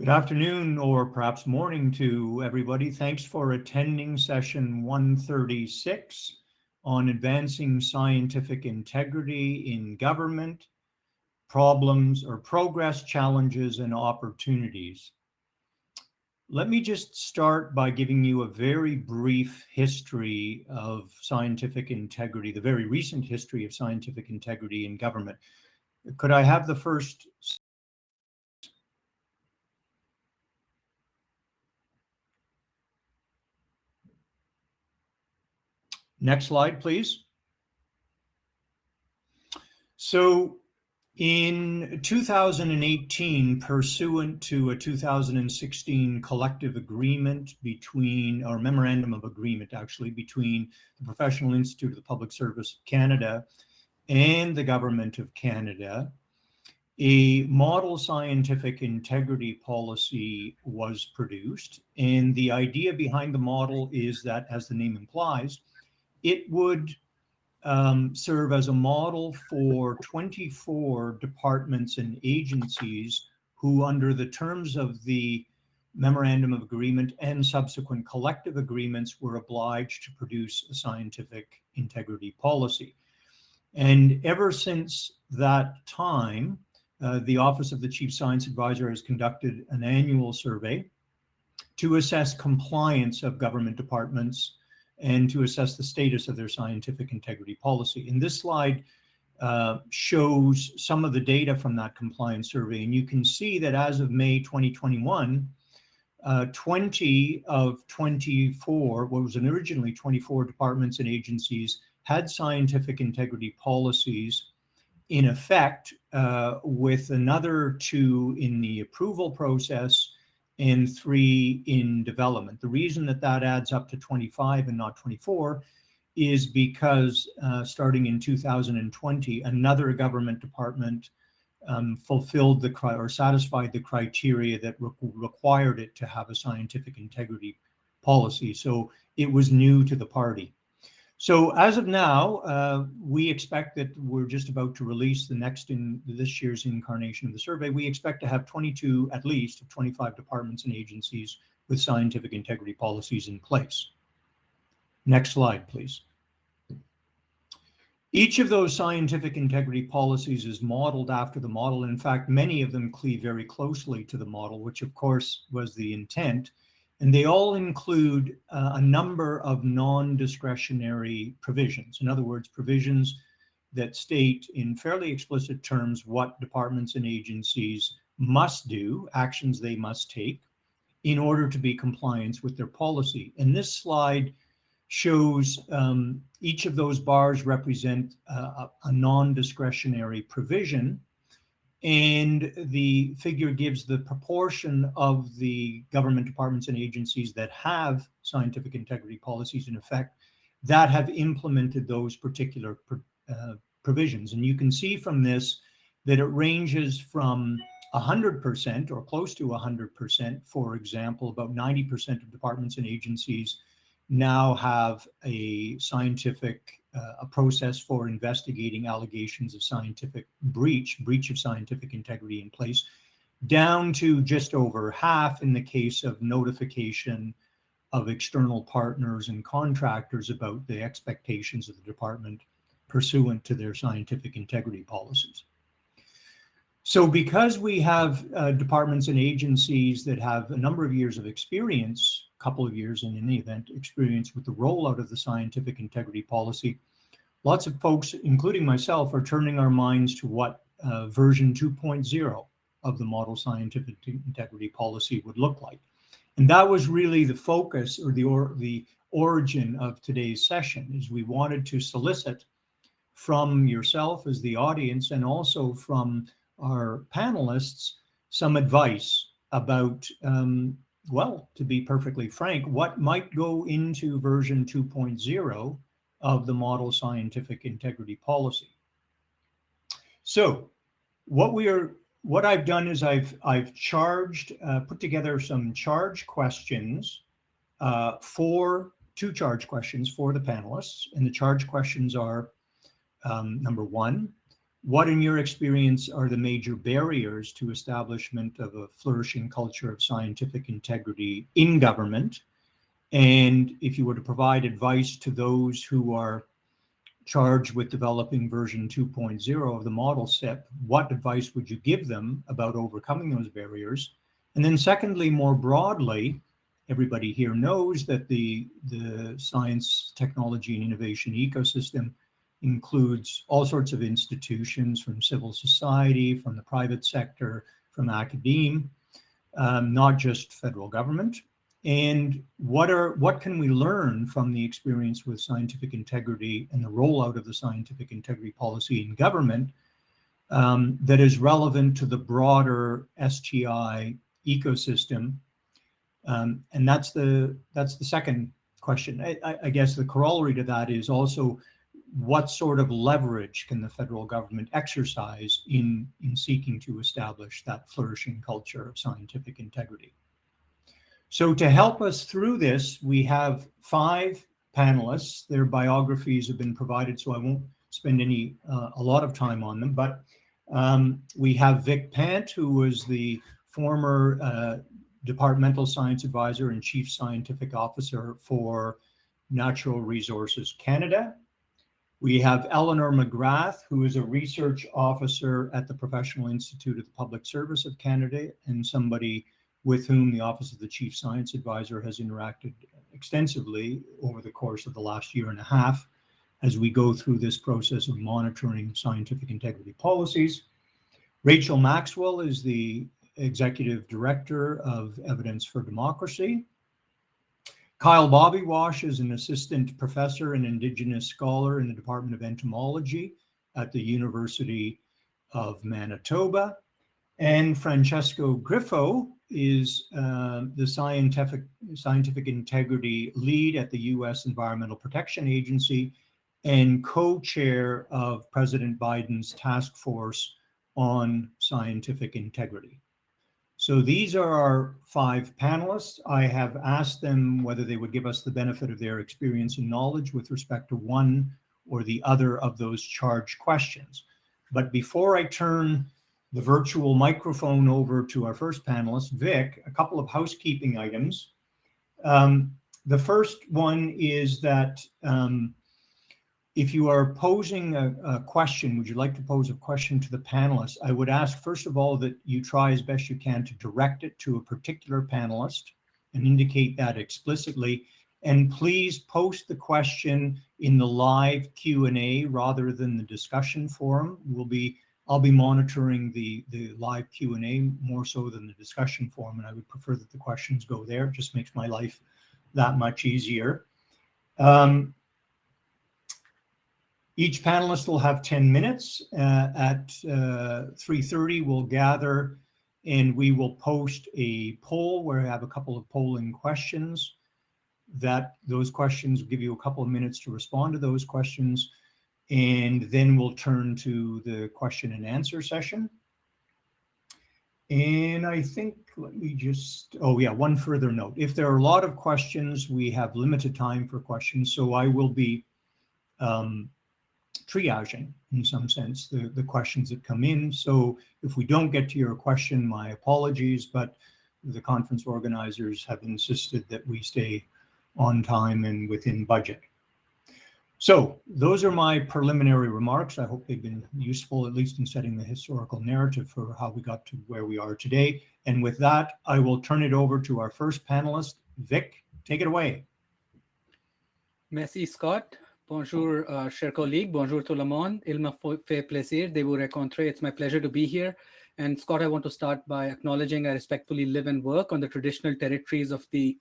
Good afternoon, or perhaps morning to everybody. Thanks for attending session 136 on advancing scientific integrity in government, problems or progress, challenges, and opportunities. Let me just start by giving you a very brief history of scientific integrity, the very recent history of scientific integrity in government. Could I have the first? Next slide, please. So in 2018, pursuant to a 2016 collective agreement between, or memorandum of agreement actually, between the Professional Institute of the Public Service of Canada and the Government of Canada, a model scientific integrity policy was produced. And the idea behind the model is that, as the name implies, it would serve as a model for 24 departments and agencies who, under the terms of the Memorandum of Agreement and subsequent collective agreements, were obliged to produce a scientific integrity policy. And ever since that time, the Office of the Chief Science Advisor has conducted an annual survey to assess compliance of government departments and to assess the status of their scientific integrity policy. And this slide shows some of the data from that compliance survey. And you can see that as of May 2021, 20 of 24, what was originally 24 departments and agencies, had scientific integrity policies in effect, with another 2 in the approval process and 3 in development. The reason that that adds up to 25 and not 24 is because starting in 2020, another government department fulfilled or satisfied the criteria that required it to have a scientific integrity policy. So it was new to the party. So as of now, we expect that we're just about to release this year's incarnation of the survey. We expect to have 22, at least, of 25 departments and agencies with scientific integrity policies in place. Next slide, please. Each of those scientific integrity policies is modeled after the model. In fact, many of them cleave very closely to the model, which of course was the intent. And they all include a number of non-discretionary provisions. In other words, provisions that state in fairly explicit terms what departments and agencies must do, actions they must take in order to be compliant with their policy. And this slide shows each of those bars represent a non-discretionary provision. And the figure gives the proportion of the government departments and agencies that have scientific integrity policies in effect that have implemented those particular provisions. And you can see from this that it ranges from 100% or close to 100%. For example, about 90% of departments and agencies now have a process for investigating allegations of scientific breach of scientific integrity in place, down to just over half in the case of notification of external partners and contractors about the expectations of the department pursuant to their scientific integrity policies. So because we have departments and agencies that have a number of years of experience, a couple of years in any event, experience with the rollout of the scientific integrity policy, lots of folks, including myself, are turning our minds to what version 2.0 of the model scientific integrity policy would look like. And that was really the focus or the origin of today's session, is we wanted to solicit from yourself as the audience and also from our panelists some advice about, well, to be perfectly frank, what might go into version 2.0 of the model scientific integrity policy. So what I've done is I've put together some charge questions for 2 charge questions for the panelists. And the charge questions are, number 1, what, in your experience, are the major barriers to establishment of a flourishing culture of scientific integrity in government? And if you were to provide advice to those who are charged with developing version 2.0 of the model SIP, what advice would you give them about overcoming those barriers? And then secondly, more broadly, everybody here knows that the science, technology, and innovation ecosystem includes all sorts of institutions, from civil society, from the private sector, from academia, not just federal government. And what can we learn from the experience with scientific integrity and the rollout of the scientific integrity policy in government that is relevant to the broader STI ecosystem? And that's the second question. I guess the corollary to that is also, what sort of leverage can the federal government exercise in seeking to establish that flourishing culture of scientific integrity? So to help us through this, we have 5 panelists. Their biographies have been provided, so I won't spend a lot of time on them. But we have Vic Pant, who was the former Departmental Science Advisor and Chief Scientific Officer for Natural Resources Canada. We have Eleanor McGrath, who is a research officer at the Professional Institute of the Public Service of Canada, and somebody with whom the Office of the Chief Science Advisor has interacted extensively over the course of the last year and a half as we go through this process of monitoring scientific integrity policies. Rachel Maxwell is the Executive Director of Evidence for Democracy. Kyle Bobbywash is an assistant professor and Indigenous scholar in the Department of Entomology at the University of Manitoba. And Francesco Griffo is the scientific integrity lead at the U.S. Environmental Protection Agency and co-chair of President Biden's task force on scientific integrity. So these are our 5 panelists. I have asked them whether they would give us the benefit of their experience and knowledge with respect to one or the other of those charged questions. But before I turn the virtual microphone over to our first panelist, Vic, a couple of housekeeping items. The first one is that if you are posing a question, would you like to pose a question to the panelists? I would ask, first of all, that you try as best you can to direct it to a particular panelist and indicate that explicitly. And please post the question in the live Q&A rather than the discussion forum. I'll be monitoring the live Q&A more so than the discussion forum, and I would prefer that the questions go there. It just makes my life that much easier. Each panelist will have 10 minutes. At 3:30, we'll gather and we will post a poll where I have a couple of polling questions. Those questions will give you a couple of minutes to respond to those questions. And then we'll turn to the question and answer session. And I think, one further note. If there are a lot of questions, we have limited time for questions. So I will be triaging, in some sense, the questions that come in. So if we don't get to your question, my apologies, but the conference organizers have insisted that we stay on time and within budget. So those are my preliminary remarks. I hope they've been useful, at least in setting the historical narrative for how we got to where we are today. And with that, I will turn it over to our first panelist, Vic. Take it away. Merci, Scott. Bonjour, chers collègues. Bonjour tout le monde. Il me fait plaisir de vous rencontrer. It's my pleasure to be here. And Scott, I want to start by acknowledging I respectfully live and work on the traditional territories of the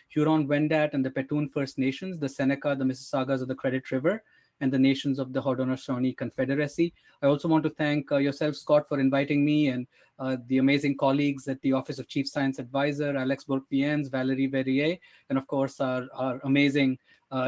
Huron-Wendat and the Petun First Nations, the Seneca, the Mississaugas of the Credit River, and the nations of the Haudenosaunee Confederacy. I also want to thank yourself, Scott, for inviting me, and the amazing colleagues at the Office of Chief Science Advisor, Alex Bourque-Piens, Valerie Verrier, and of course our amazing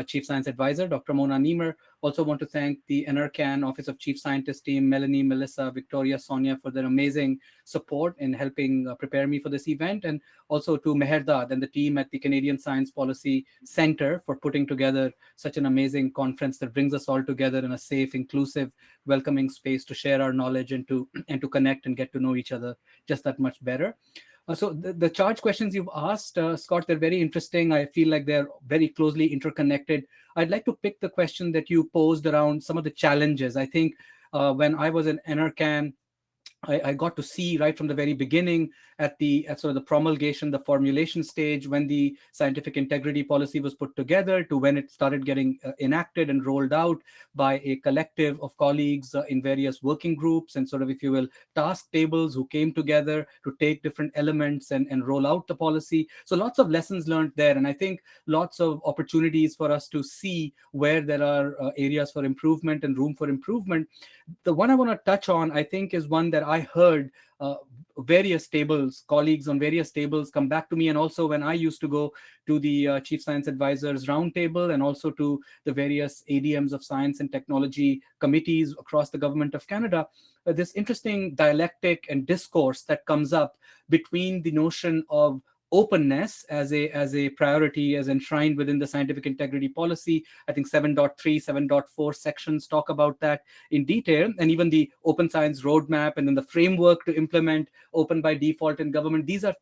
Chief Science Advisor, Dr. Mona Niemer, Also want to thank the NRCan Office of Chief Scientist team, Melanie, Melissa, Victoria, Sonia, for their amazing support in helping prepare me for this event, and also to Meherdad and the team at the Canadian Science Policy Center for putting together such an amazing conference that brings us all together in a safe, inclusive, welcoming space to share our knowledge and to connect and get to know each other just that much better. So the charge questions you've asked, Scott, they're very interesting. I feel like they're very closely interconnected. I'd like to pick the question that you posed around some of the challenges. I think when I was in NRCan, I got to see right from the very beginning at sort of the promulgation, the formulation stage, when the scientific integrity policy was put together, to when it started getting enacted and rolled out by a collective of colleagues in various working groups and sort of, if you will, task tables who came together to take different elements and roll out the policy. So lots of lessons learned there. And I think lots of opportunities for us to see where there are areas for improvement and room for improvement. The one I want to touch on, I think, is one that I heard various tables, colleagues on various tables come back to me. And also when I used to go to the Chief Science Advisors Roundtable and also to the various ADMs of science and technology committees across the government of Canada, this interesting dialectic and discourse that comes up between the notion of openness as a priority, as enshrined within the scientific integrity policy. I think 7.3, 7.4 sections talk about that in detail, and even the open science roadmap and then the framework to implement open by default in government. These are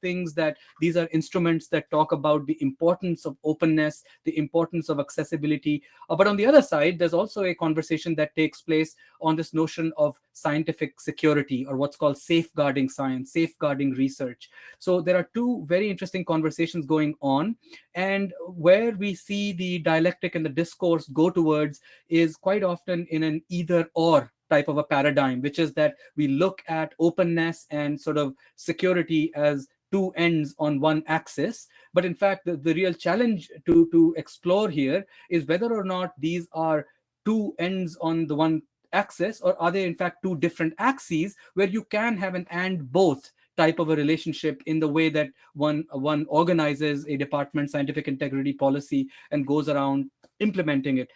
instruments that talk about the importance of openness, the importance of accessibility. But on the other side, there's also a conversation that takes place on this notion of scientific security, or what's called safeguarding science, safeguarding research. So there are two very interesting conversations going on, and where we see the dialectic and the discourse go towards is quite often in an either or type of a paradigm, which is that we look at openness and sort of security as two ends on one axis. But in fact, the real challenge to explore here is whether or not these are two ends on the one axis, or are they in fact two different axes where you can have an and both type of a relationship in the way that one organizes a department scientific integrity policy and goes around implementing it.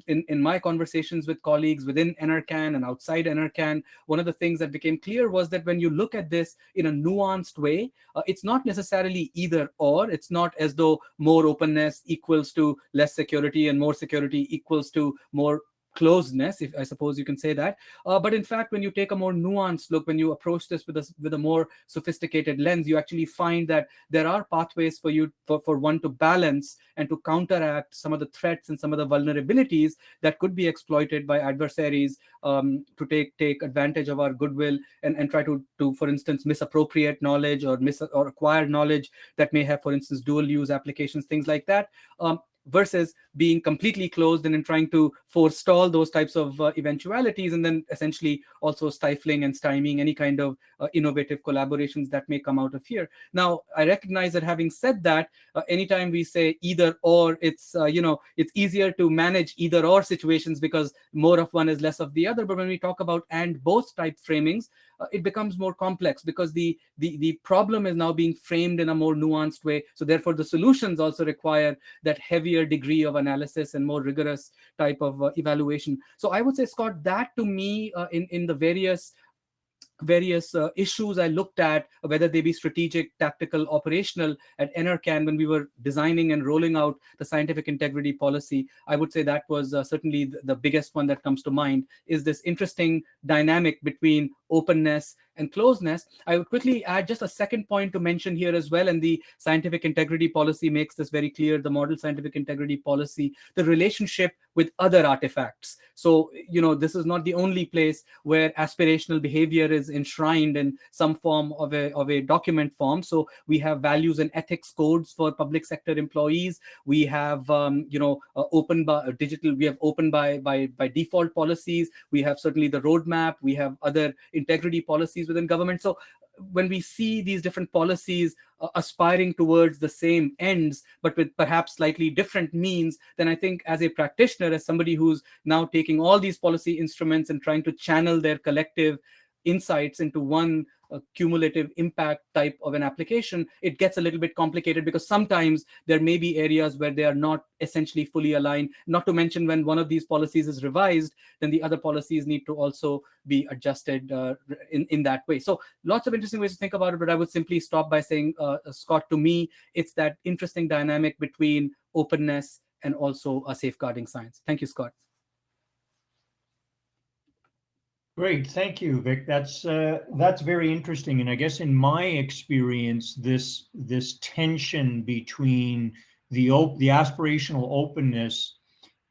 In my conversations with colleagues within NRCan and outside NRCan, one of the things that became clear was that when you look at this in a nuanced way, it's not necessarily either or. It's not as though more openness equals to less security and more security equals to more closeness, if I suppose you can say that. But in fact, when you take a more nuanced look, when you approach this with a more sophisticated lens, you actually find that there are pathways for one to balance and to counteract some of the threats and some of the vulnerabilities that could be exploited by adversaries to take advantage of our goodwill and try to for instance, misappropriate knowledge or acquire knowledge that may have, for instance, dual use applications, things like that. Versus being completely closed and in trying to forestall those types of eventualities, and then essentially also stifling and stymieing any kind of innovative collaborations that may come out of here. Now, I recognize that having said that, anytime we say either or, it's it's easier to manage either or situations because more of one is less of the other. But when we talk about and both type framings, it becomes more complex because the problem is now being framed in a more nuanced way. So therefore, the solutions also require that heavier degree of analysis and more rigorous type of evaluation. So I would say, Scott, that to me, in the various issues I looked at, whether they be strategic, tactical, operational, at NRCan when we were designing and rolling out the scientific integrity policy, I would say that was certainly the biggest one that comes to mind, is this interesting dynamic between openness and closeness. I would quickly add just a second point to mention here as well, and the scientific integrity policy makes this very clear, the model scientific integrity policy, the relationship with other artifacts. So, this is not the only place where aspirational behavior is enshrined in some form of a document form. So we have values and ethics codes for public sector employees. We have, open by digital, we have open by default policies. We have certainly the roadmap. We have other integrity policies within government. So when we see these different policies aspiring towards the same ends, but with perhaps slightly different means, then I think as a practitioner, as somebody who's now taking all these policy instruments and trying to channel their collective insights into one cumulative impact type of an application, it gets a little bit complicated, because sometimes there may be areas where they are not essentially fully aligned. Not to mention, when one of these policies is revised, then the other policies need to also be adjusted in that way. So lots of interesting ways to think about it, but I would simply stop by saying, Scott, to me, it's that interesting dynamic between openness and also safeguarding science. Thank you, Scott. Great, thank you, Vic. That's very interesting, and I guess in my experience, this tension between the aspirational openness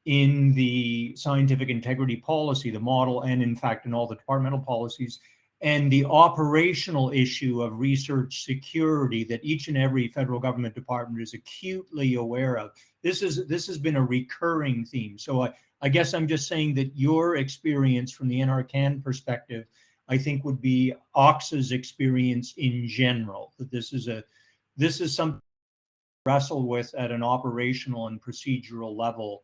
in the scientific integrity policy, the model, and in fact in all the departmental policies, and the operational issue of research security that each and every federal government department is acutely aware of. This has been a recurring theme. So I guess I'm just saying that your experience from the NRCan perspective, I think, would be OXA's experience in general. That this is something to wrestle with at an operational and procedural level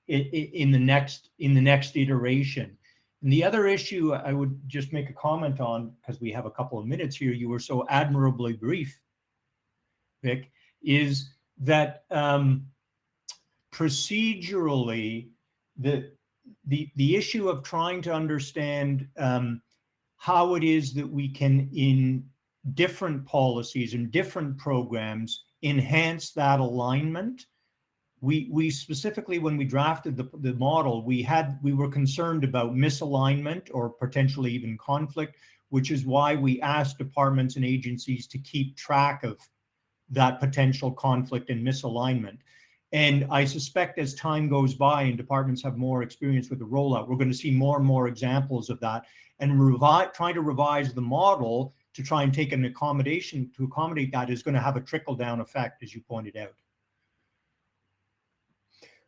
in the next iteration. And the other issue I would just make a comment on, because we have a couple of minutes here, you were so admirably brief, Vic, is that procedurally, the issue of trying to understand how it is that we can, in different policies and different programs, enhance that alignment. We specifically, when we drafted the model, we were concerned about misalignment or potentially even conflict, which is why we asked departments and agencies to keep track of that potential conflict and misalignment. And I suspect as time goes by and departments have more experience with the rollout, we're going to see more and more examples of that, and trying to revise the model to try and take an accommodation to accommodate that is going to have a trickle-down effect, as you pointed out.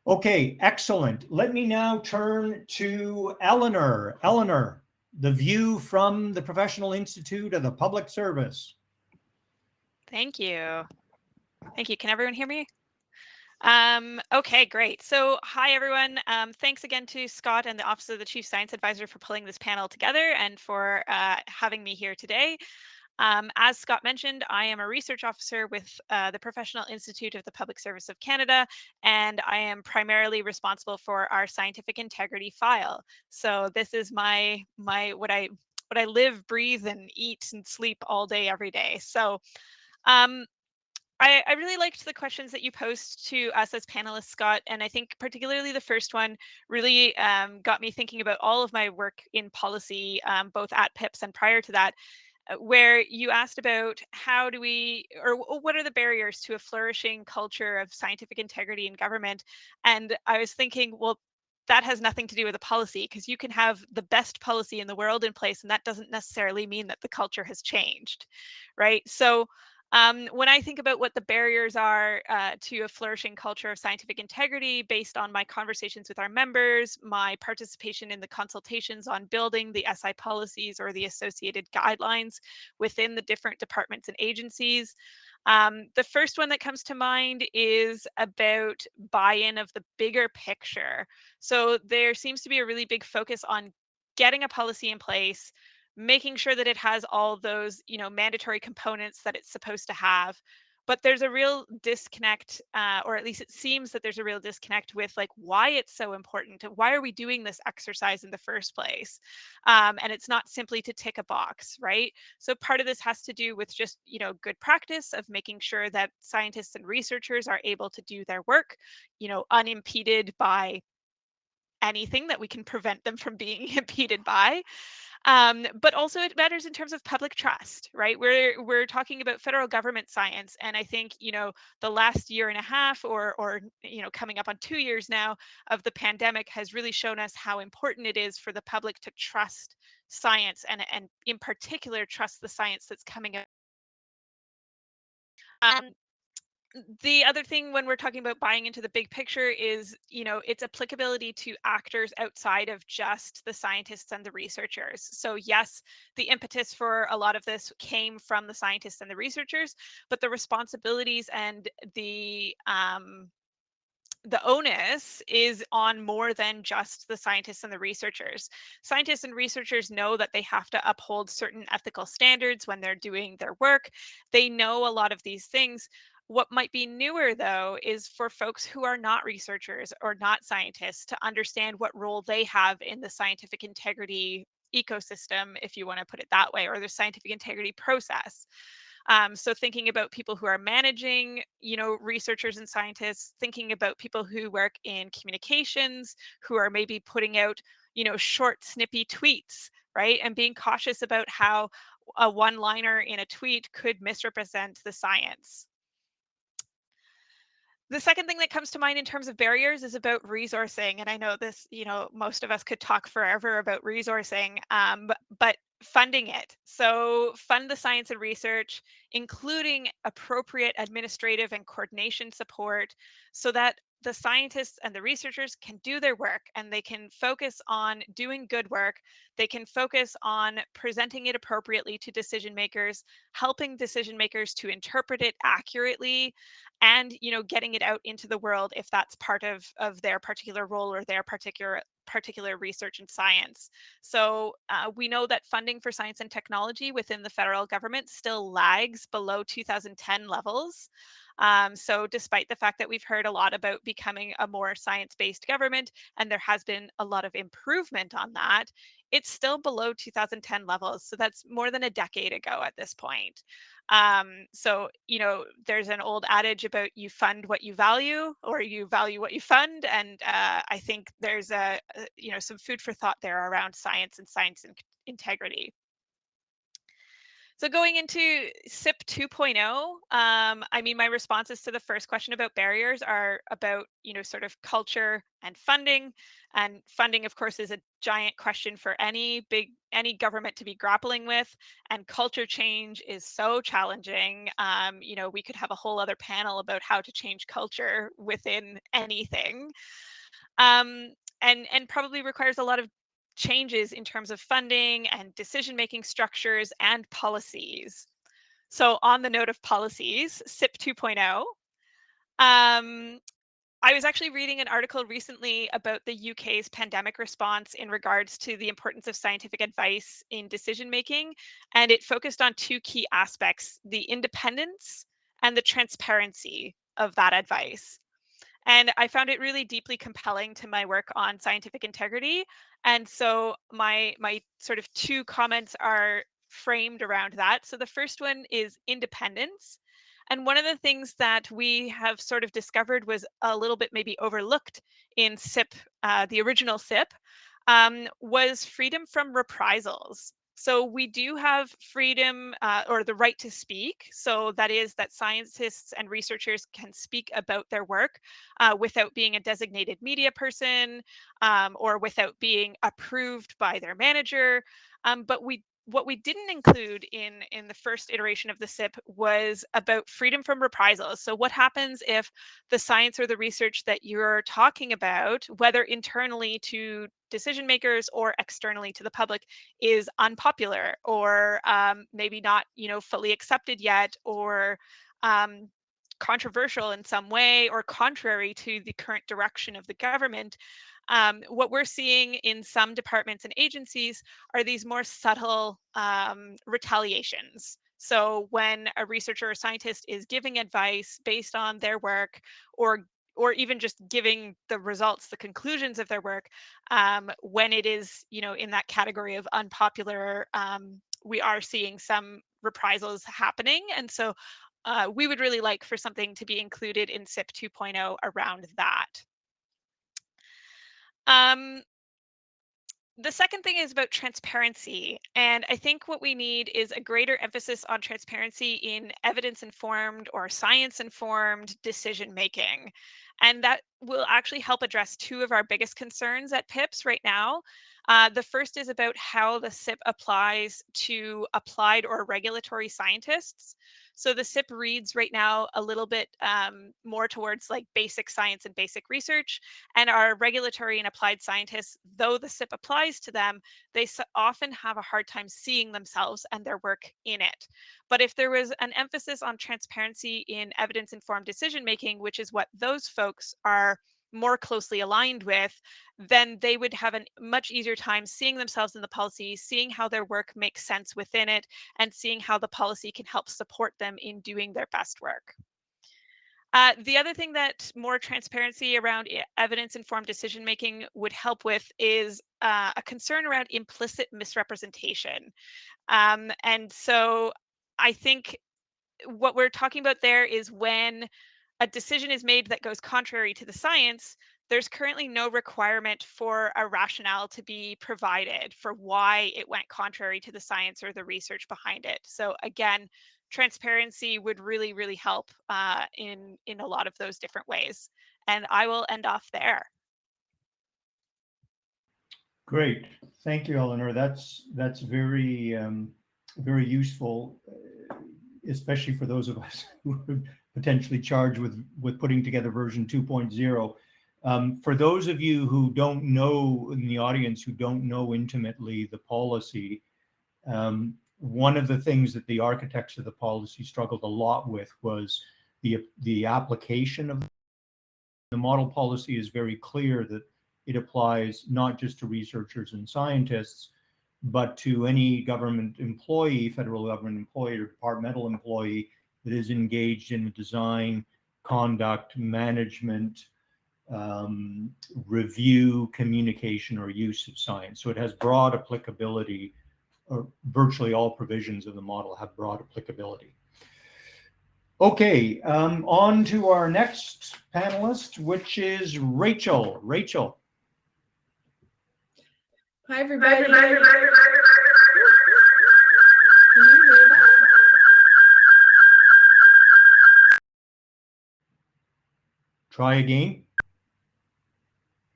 Okay, excellent. Let me now turn to Eleanor. Eleanor, the view from the Professional Institute of the Public Service. Thank you. Thank you. Can everyone hear me? Okay, great. So hi, everyone. Thanks again to Scott and the Office of the Chief Science Advisor for pulling this panel together and for having me here today. As Scott mentioned, I am a research officer with the Professional Institute of the Public Service of Canada, and I am primarily responsible for our scientific integrity file. So this is what I live, breathe, and eat and sleep all day, every day. So I really liked the questions that you posed to us as panelists, Scott, and I think particularly the first one really got me thinking about all of my work in policy, both at PIPS and prior to that, where you asked about how do we, or what are the barriers to a flourishing culture of scientific integrity in government? And I was thinking, well, that has nothing to do with a policy, because you can have the best policy in the world in place, and that doesn't necessarily mean that the culture has changed, right? So when I think about what the barriers are to a flourishing culture of scientific integrity, based on my conversations with our members, my participation in the consultations on building the SI policies or the associated guidelines within the different departments and agencies, the first one that comes to mind is about buy-in of the bigger picture. So there seems to be a really big focus on getting a policy in place, making sure that it has all those, mandatory components that it's supposed to have. But there's a real disconnect, or at least it seems that there's a real disconnect with like why it's so important. Why are we doing this exercise in the first place? And it's not simply to tick a box, right? So part of this has to do with just, good practice of making sure that scientists and researchers are able to do their work, unimpeded by anything that we can prevent them from being impeded by. But also it matters in terms of public trust, right? We're talking about federal government science, and I think the last year and a half, or coming up on 2 years now of the pandemic, has really shown us how important it is for the public to trust science, and in particular trust the science that's coming out. The other thing when we're talking about buying into the big picture is, its applicability to actors outside of just the scientists and the researchers. So yes, the impetus for a lot of this came from the scientists and the researchers, but the responsibilities and the onus is on more than just the scientists and the researchers. Scientists and researchers know that they have to uphold certain ethical standards when they're doing their work. They know a lot of these things. What might be newer, though, is for folks who are not researchers or not scientists to understand what role they have in the scientific integrity ecosystem, if you want to put it that way, or the scientific integrity process. So thinking about people who are managing, researchers and scientists, thinking about people who work in communications, who are maybe putting out, short, snippy tweets, right? And being cautious about how a one-liner in a tweet could misrepresent the science. The second thing that comes to mind in terms of barriers is about resourcing. And I know this, most of us could talk forever about resourcing, but funding it. So fund the science and research, including appropriate administrative and coordination support so that the scientists and the researchers can do their work and they can focus on doing good work. They can focus on presenting it appropriately to decision makers, helping decision makers to interpret it accurately, and getting it out into the world if that's part of their particular role or their particular research and science. So we know that funding for science and technology within the federal government still lags below 2010 levels. So despite the fact that we've heard a lot about becoming a more science-based government, and there has been a lot of improvement on that, it's still below 2010 levels. So that's more than a decade ago at this point. So, there's an old adage about you fund what you value, or you value what you fund. And I think there's some food for thought there around science and science integrity. So going into SIP 2.0, my responses to the first question about barriers are about, sort of culture and funding. And funding, of course, is a giant question for any government to be grappling with. And culture change is so challenging. We could have a whole other panel about how to change culture within anything. And probably requires a lot of changes in terms of funding and decision-making structures and policies. So on the note of policies, SIP 2.0, I was actually reading an article recently about the UK's pandemic response in regards to the importance of scientific advice in decision-making, and it focused on two key aspects: the independence and the transparency of that advice. And I found it really deeply compelling to my work on scientific integrity. And so my sort of two comments are framed around that. So the first one is independence. And one of the things that we have sort of discovered was a little bit maybe overlooked in SIP, the original SIP, was freedom from reprisals. So we do have freedom or the right to speak. So that is that scientists and researchers can speak about their work without being a designated media person or without being approved by their manager. But what we didn't include in the first iteration of the SIP was about freedom from reprisals. So what happens if the science or the research that you're talking about, whether internally to decision makers or externally to the public, is unpopular or maybe not, fully accepted yet, or controversial in some way, or contrary to the current direction of the government? What we're seeing in some departments and agencies are these more subtle retaliations. So when a researcher or scientist is giving advice based on their work, or even just giving the results, the conclusions of their work, when it is, in that category of unpopular, we are seeing some reprisals happening. And so we would really like for something to be included in SIP 2.0 around that. Um, the second thing is about transparency. And I think what we need is a greater emphasis on transparency in evidence informed or science informed decision making. And that will actually help address two of our biggest concerns at PIPS right now. The first is about how the SIP applies to applied or regulatory scientists. So the SIP reads right now a little bit more towards like basic science and basic research. And our regulatory and applied scientists, though the SIP applies to them, they often have a hard time seeing themselves and their work in it. But if there was an emphasis on transparency in evidence-informed decision-making, which is what those folks are more closely aligned with, then they would have a much easier time seeing themselves in the policy, seeing how their work makes sense within it, and seeing how the policy can help support them in doing their best work. The other thing that more transparency around evidence-informed decision-making would help with is a concern around implicit misrepresentation. And so I think what we're talking about there is when a decision is made that goes contrary to the science, there's currently no requirement for a rationale to be provided for why it went contrary to the science or the research behind it. So again, transparency would really, really help in a lot of those different ways. And I will end off there. Great, thank you, Eleanor. That's very very useful, especially for those of us who are potentially charged with putting together version 2.0. For those of you who don't know, in the audience, who don't know intimately the policy, one of the things that the architects of the policy struggled a lot with was the application of the model policy. Is very clear that it applies not just to researchers and scientists, but to any government employee, federal government employee or departmental employee that is engaged in the design, conduct, management, review, communication, or use of science. So it has broad applicability, or virtually all provisions of the model have broad applicability. Okay, on to our next panelist, which is Rachel. Rachel. Hi, everybody. Can you hear that? Try again.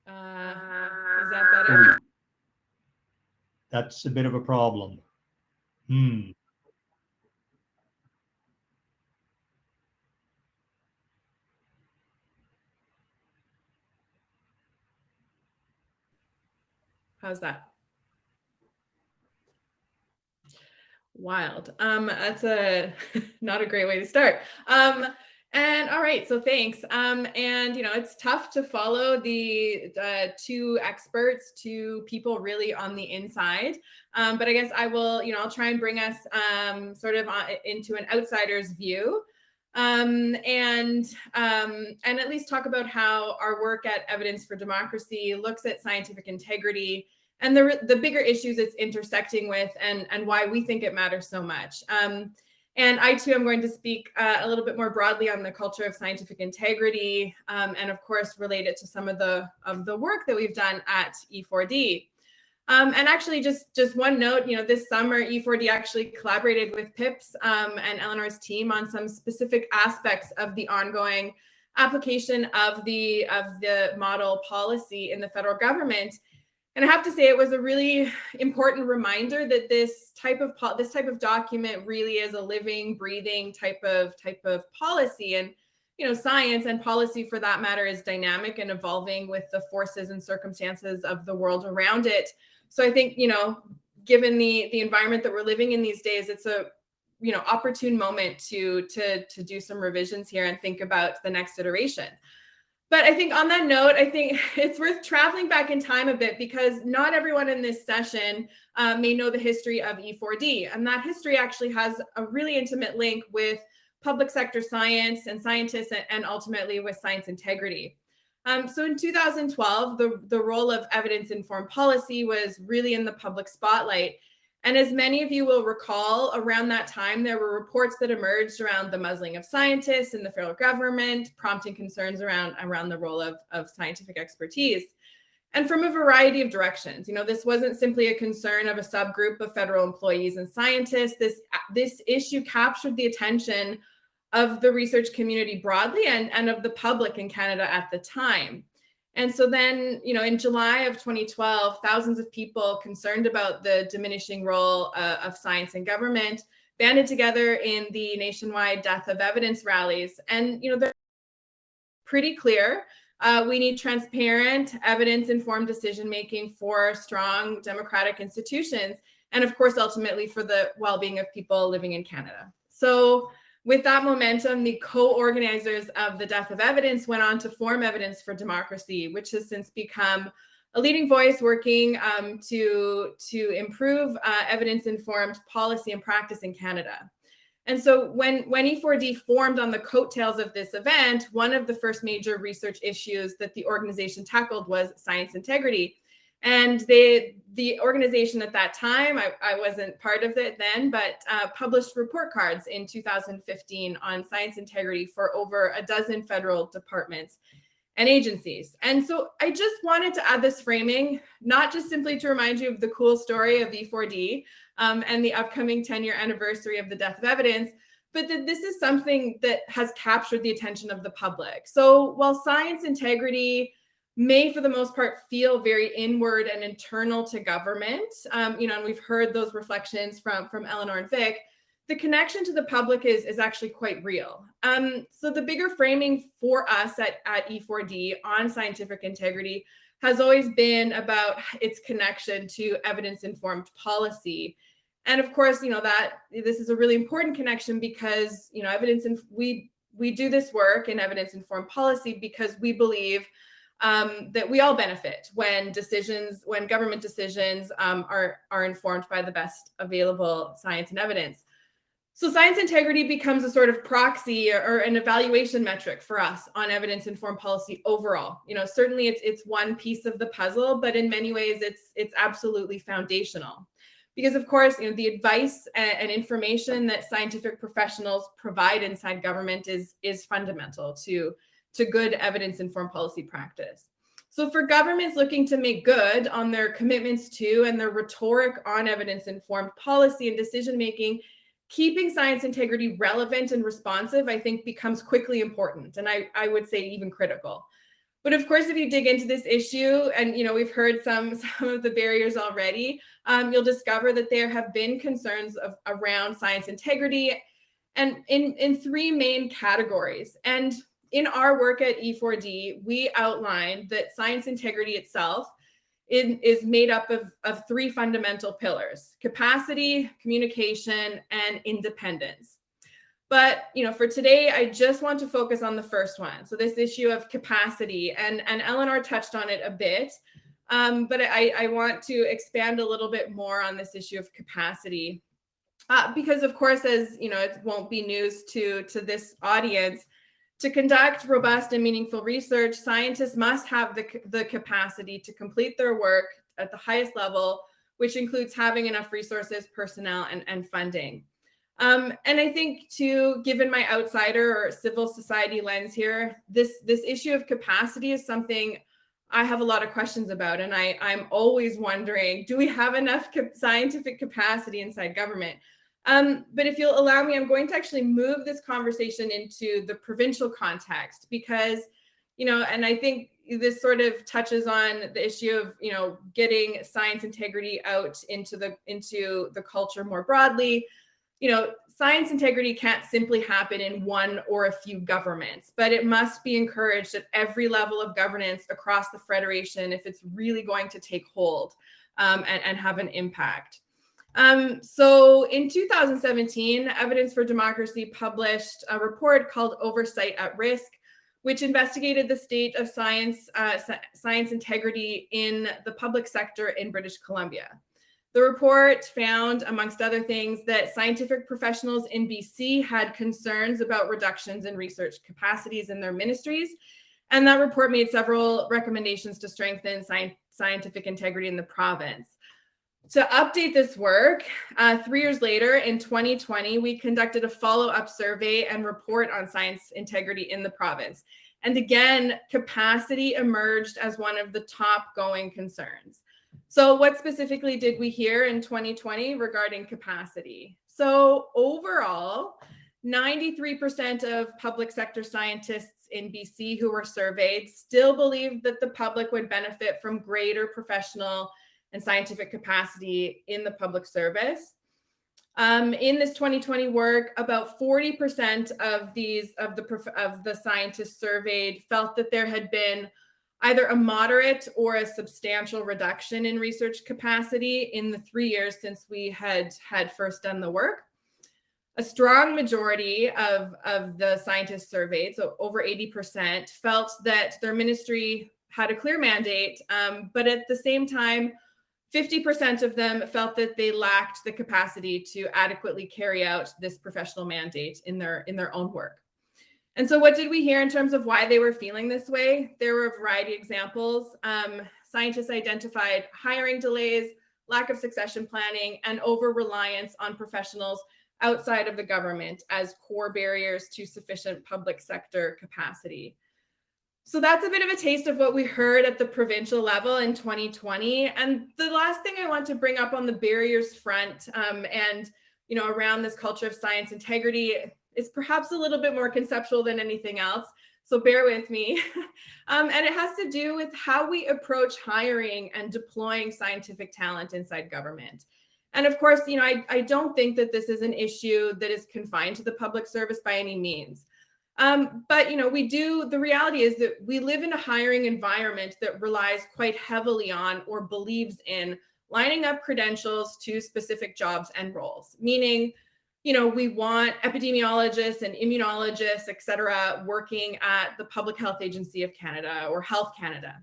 Is that better? That's a bit of a problem. How's that? Wild. That's not a great way to start. And all right, so thanks. And it's tough to follow the two experts, two people really on the inside. But I guess I will, I'll try and bring us sort of into an outsider's view. And at least talk about how our work at Evidence for Democracy looks at scientific integrity and the bigger issues it's intersecting with, and why we think it matters so much. And I too am going to speak a little bit more broadly on the culture of scientific integrity, and of course relate it to some of the work that we've done at E4D. And actually, just one note, this summer E4D actually collaborated with PIPS and Eleanor's team on some specific aspects of the ongoing application of the model policy in the federal government. And I have to say, it was a really important reminder that this type of document really is a living, breathing type of policy. And science and policy, for that matter, is dynamic and evolving with the forces and circumstances of the world around it. So I think, given the environment that we're living in these days, it's a opportune moment to do some revisions here and think about the next iteration. But I think on that note, I think it's worth traveling back in time a bit, because not everyone in this session may know the history of E4D. And that history actually has a really intimate link with public sector science and scientists, and ultimately with science integrity. So in 2012, the role of evidence-informed policy was really in the public spotlight. And as many of you will recall, around that time, there were reports that emerged around the muzzling of scientists in the federal government, prompting concerns around the role of scientific expertise. And from a variety of directions. This wasn't simply a concern of a subgroup of federal employees and scientists. This issue captured the attention of the research community broadly and of the public in Canada at the time. And so then, in July of 2012, thousands of people concerned about the diminishing role of science in government banded together in the nationwide Death of Evidence rallies. And, they're pretty clear. We need transparent, evidence-informed decision-making for strong democratic institutions, and of course, ultimately for the well-being of people living in Canada. So With that momentum, the co-organizers of the Death of Evidence went on to form Evidence for Democracy, which has since become a leading voice working to improve evidence-informed policy and practice in Canada. And so when E4D formed on the coattails of this event, one of the first major research issues that the organization tackled was science integrity. And the organization at that time, I wasn't part of it then, but published report cards in 2015 on science integrity for over a dozen federal departments and agencies. And so I just wanted to add this framing, not just simply to remind you of the cool story of E4D and the upcoming 10-year anniversary of the Death of Evidence, but that this is something that has captured the attention of the public. So while science integrity may, for the most part, feel very inward and internal to government, and we've heard those reflections from Eleanor and Vic, the connection to the public is actually quite real. So the bigger framing for us at E4D on scientific integrity has always been about its connection to evidence-informed policy. And of course, that this is a really important connection because, we do this work in evidence-informed policy because we believe that we all benefit when government decisions are informed by the best available science and evidence. So science integrity becomes a sort of proxy or an evaluation metric for us on evidence-informed policy overall. Certainly it's one piece of the puzzle, but in many ways it's absolutely foundational. Because of course, the advice and information that scientific professionals provide inside government is fundamental to good evidence-informed policy practice. So for governments looking to make good on their commitments to and their rhetoric on evidence-informed policy and decision-making, keeping science integrity relevant and responsive, I think, becomes quickly important, and I would say even critical. But of course, if you dig into this issue, and we've heard some of the barriers already, you'll discover that there have been concerns around science integrity, and in three main categories. And in our work at E4D, we outlined that science integrity itself is made up of three fundamental pillars: capacity, communication, and independence. But for today, I just want to focus on the first one. So this issue of capacity, and Eleanor touched on it a bit, but I want to expand a little bit more on this issue of capacity, because of course, as it won't be news to this audience, to conduct robust and meaningful research, scientists must have the capacity to complete their work at the highest level, which includes having enough resources, personnel, and funding. And I think too, given my outsider or civil society lens here, this issue of capacity is something I have a lot of questions about. And I'm always wondering, do we have enough scientific capacity inside government? But if you'll allow me, I'm going to actually move this conversation into the provincial context because, and I think this sort of touches on the issue of, getting science integrity out into the culture more broadly. Science integrity can't simply happen in one or a few governments, but it must be encouraged at every level of governance across the Federation if it's really going to take hold and have an impact. So in 2017, Evidence for Democracy published a report called Oversight at Risk, which investigated the state of science integrity in the public sector in British Columbia. The report found, amongst other things, that scientific professionals in BC had concerns about reductions in research capacities in their ministries, and that report made several recommendations to strengthen scientific integrity in the province. To update this work, 3 years later, in 2020, we conducted a follow-up survey and report on science integrity in the province. And again, capacity emerged as one of the top going concerns. So what specifically did we hear in 2020 regarding capacity? So overall, 93% of public sector scientists in BC who were surveyed still believed that the public would benefit from greater professional and scientific capacity in the public service. In this 2020 work, about 40% of the scientists surveyed felt that there had been either a moderate or a substantial reduction in research capacity in the 3 years since we had first done the work. A strong majority of the scientists surveyed, so over 80%, felt that their ministry had a clear mandate, but at the same time, 50% of them felt that they lacked the capacity to adequately carry out this professional mandate in their own work. And so what did we hear in terms of why they were feeling this way? There were a variety of examples. Scientists identified hiring delays, lack of succession planning, and over-reliance on professionals outside of the government as core barriers to sufficient public sector capacity. So that's a bit of a taste of what we heard at the provincial level in 2020. And the last thing I want to bring up on the barriers front and around this culture of science integrity is perhaps a little bit more conceptual than anything else. So bear with me. And it has to do with how we approach hiring and deploying scientific talent inside government. And of course, I don't think that this is an issue that is confined to the public service by any means. But the reality is that we live in a hiring environment that relies quite heavily on or believes in lining up credentials to specific jobs and roles, meaning, we want epidemiologists and immunologists, et cetera, working at the Public Health Agency of Canada or Health Canada.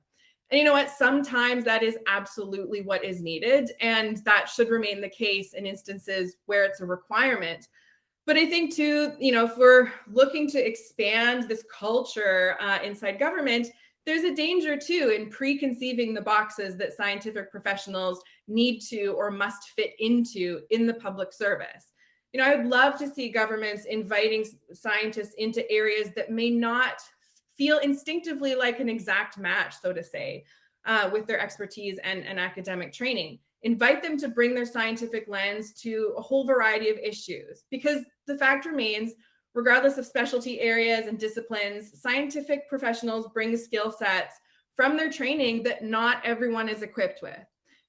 And you know what? Sometimes that is absolutely what is needed, and that should remain the case in instances where it's a requirement. But I think too, if we're looking to expand this culture inside government, there's a danger too in preconceiving the boxes that scientific professionals need to or must fit into in the public service. I would love to see governments inviting scientists into areas that may not feel instinctively like an exact match, so to say, with their expertise and academic training. Invite them to bring their scientific lens to a whole variety of issues, because the fact remains, regardless of specialty areas and disciplines, scientific professionals bring skill sets from their training that not everyone is equipped with.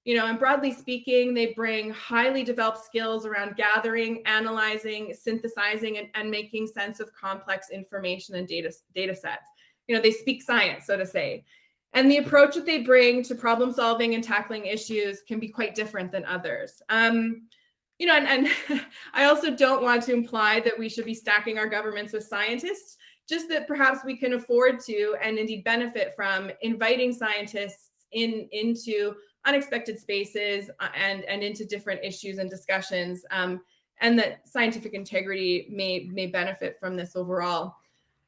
And broadly speaking, they bring highly developed skills around gathering, analyzing, synthesizing, and making sense of complex information and data sets. They speak science, so to say. And the approach that they bring to problem solving and tackling issues can be quite different than others. And I also don't want to imply that we should be stacking our governments with scientists, just that perhaps we can afford to and indeed benefit from inviting scientists into unexpected spaces and into different issues and discussions, and that scientific integrity may benefit from this overall.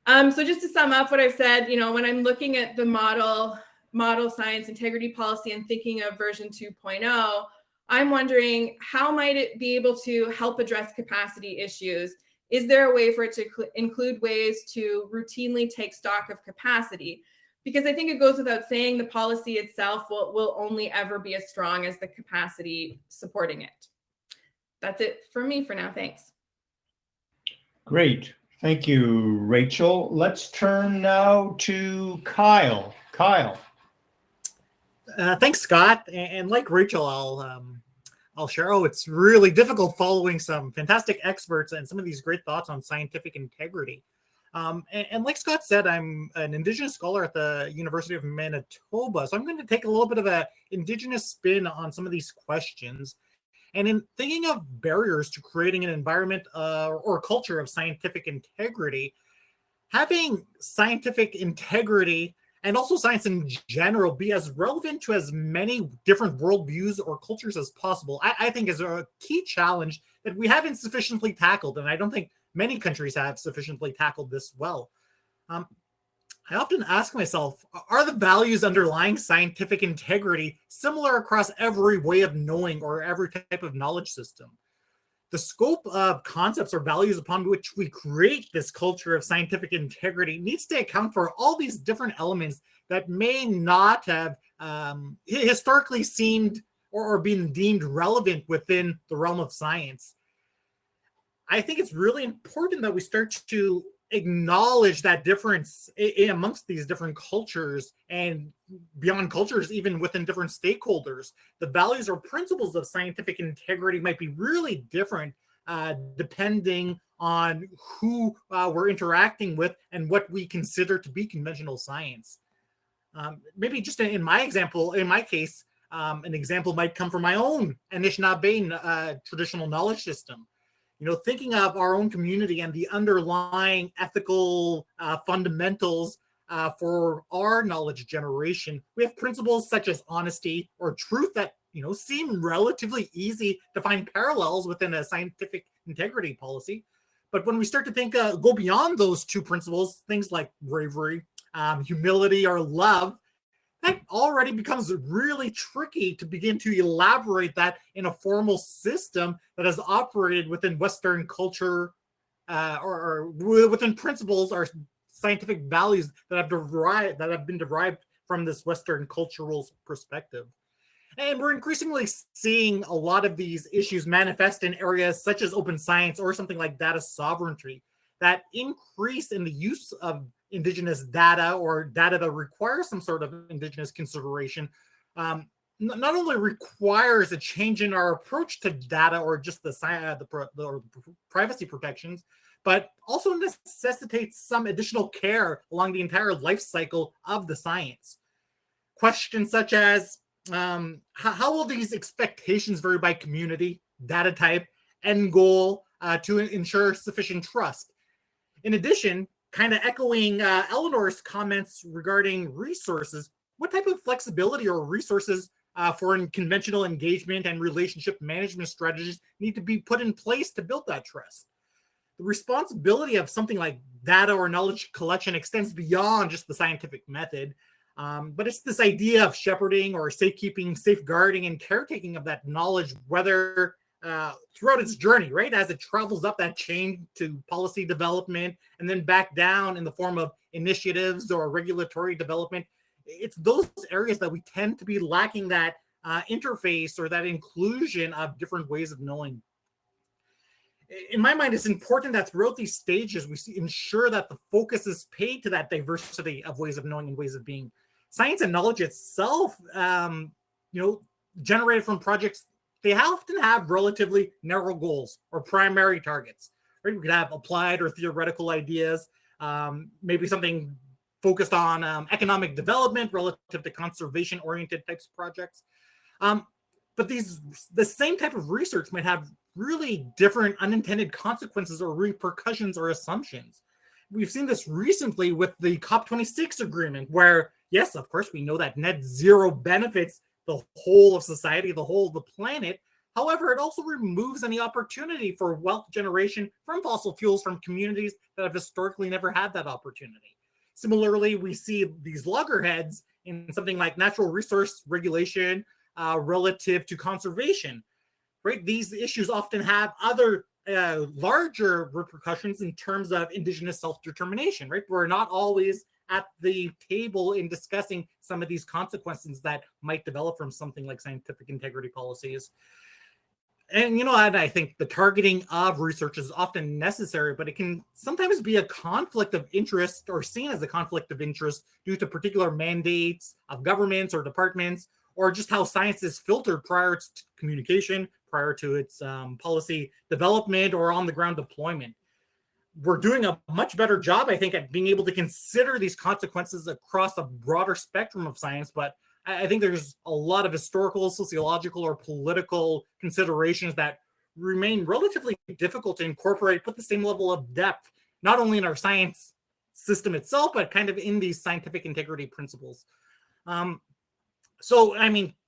So just to sum up what I've said, when I'm looking at the model science integrity policy and thinking of version 2.0, I'm wondering, how might it be able to help address capacity issues? Is there a way for it to include ways to routinely take stock of capacity? Because I think it goes without saying the policy itself will only ever be as strong as the capacity supporting it. That's it for me for now. Thanks. Great. Thank you, Rachel. Let's turn now to Kyle. Kyle. Thanks, Scott. And like Rachel, I'll share. It's really difficult following some fantastic experts and some of these great thoughts on scientific integrity. And like Scott said, I'm an Indigenous scholar at the University of Manitoba. So I'm going to take a little bit of an Indigenous spin on some of these questions. And in thinking of barriers to creating an environment or culture of scientific integrity, having scientific integrity and also science in general be as relevant to as many different worldviews or cultures as possible, I think is a key challenge that we haven't sufficiently tackled. And I don't think many countries have sufficiently tackled this well. I often ask myself, are the values underlying scientific integrity similar across every way of knowing or every type of knowledge system? The scope of concepts or values upon which we create this culture of scientific integrity needs to account for all these different elements that may not have historically seemed or been deemed relevant within the realm of science. I think it's really important that we start to acknowledge that difference amongst these different cultures and beyond cultures, even within different stakeholders. The values or principles of scientific integrity might be really different depending on who we're interacting with and what we consider to be conventional science. Maybe just in my case, an example might come from my own Anishinaabe traditional knowledge system. thinking of our own community and the underlying ethical fundamentals for our knowledge generation, we have principles such as honesty or truth that seem relatively easy to find parallels within a scientific integrity policy. But when we start to think, go beyond those two principles, things like bravery, humility, or love, that already becomes really tricky to begin to elaborate that in a formal system that has operated within Western culture or within principles or scientific values that have been derived from this Western cultural perspective. And we're increasingly seeing a lot of these issues manifest in areas such as open science or something like data sovereignty, that increase in the use of Indigenous data or data that requires some sort of Indigenous consideration, not only requires a change in our approach to data or just the privacy protections, but also necessitates some additional care along the entire life cycle of the science. Questions such as, how will these expectations vary by community, data type, end goal to ensure sufficient trust? In addition, kind of echoing Eleanor's comments regarding resources, what type of flexibility or resources for conventional engagement and relationship management strategies need to be put in place to build that trust? The responsibility of something like data or knowledge collection extends beyond just the scientific method. But it's this idea of shepherding or safekeeping, safeguarding, and caretaking of that knowledge, whether throughout its journey, right, as it travels up that chain to policy development and then back down in the form of initiatives or regulatory development. It's those areas that we tend to be lacking that interface or that inclusion of different ways of knowing. In my mind, it's important that throughout these stages, we ensure that the focus is paid to that diversity of ways of knowing and ways of being. Science and knowledge itself, generated from projects, they often have relatively narrow goals or primary targets. Right? We could have applied or theoretical ideas, maybe something focused on economic development relative to conservation-oriented types of projects. But the same type of research might have really different unintended consequences or repercussions or assumptions. We've seen this recently with the COP26 agreement, where, yes, of course, we know that net zero benefits the whole of society, the whole of the planet. However, it also removes any opportunity for wealth generation from fossil fuels from communities that have historically never had that opportunity. Similarly, we see these loggerheads in something like natural resource regulation relative to conservation. Right? These issues often have other larger repercussions in terms of Indigenous self-determination, right? We're not always at the table in discussing some of these consequences that might develop from something like scientific integrity policies. And, I think the targeting of research is often necessary, but it can sometimes be a conflict of interest or seen as a conflict of interest due to particular mandates of governments or departments, or just how science is filtered prior to communication, prior to its policy development or on-the-ground deployment. We're doing a much better job, I think, at being able to consider these consequences across a broader spectrum of science, but I think there's a lot of historical, sociological, or political considerations that remain relatively difficult to incorporate with the same level of depth, not only in our science system itself, but kind of in these scientific integrity principles. So,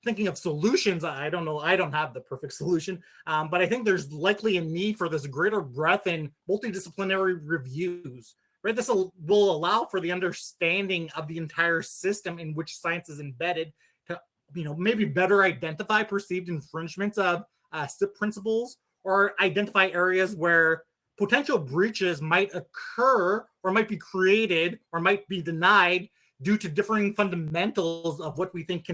thinking of solutions, I don't know, I don't have the perfect solution, but I think there's likely a need for this greater breadth in multidisciplinary reviews, right? This will allow for the understanding of the entire system in which science is embedded to, maybe better identify perceived infringements of SIP principles, or identify areas where potential breaches might occur or might be created or might be denied due to differing fundamentals of what we think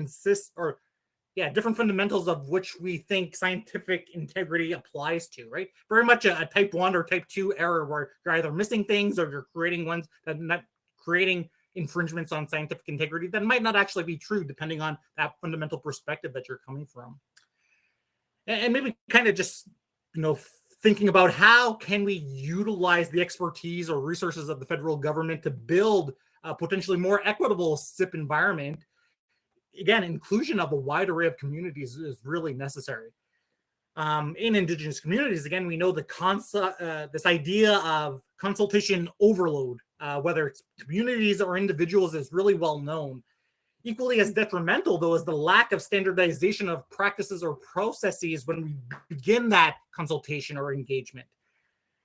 different fundamentals of which we think scientific integrity applies to, right? Very much a type 1 or type 2 error where you're either missing things or you're creating ones that are not creating infringements on scientific integrity that might not actually be true depending on that fundamental perspective that you're coming from. And maybe kind of just, thinking about how can we utilize the expertise or resources of the federal government to build a potentially more equitable SIP environment. Again, inclusion of a wide array of communities is really necessary. in Indigenous communities, again, we know this idea of consultation overload, whether it's communities or individuals, is really well known. Equally as detrimental, though, is the lack of standardization of practices or processes when we begin that consultation or engagement.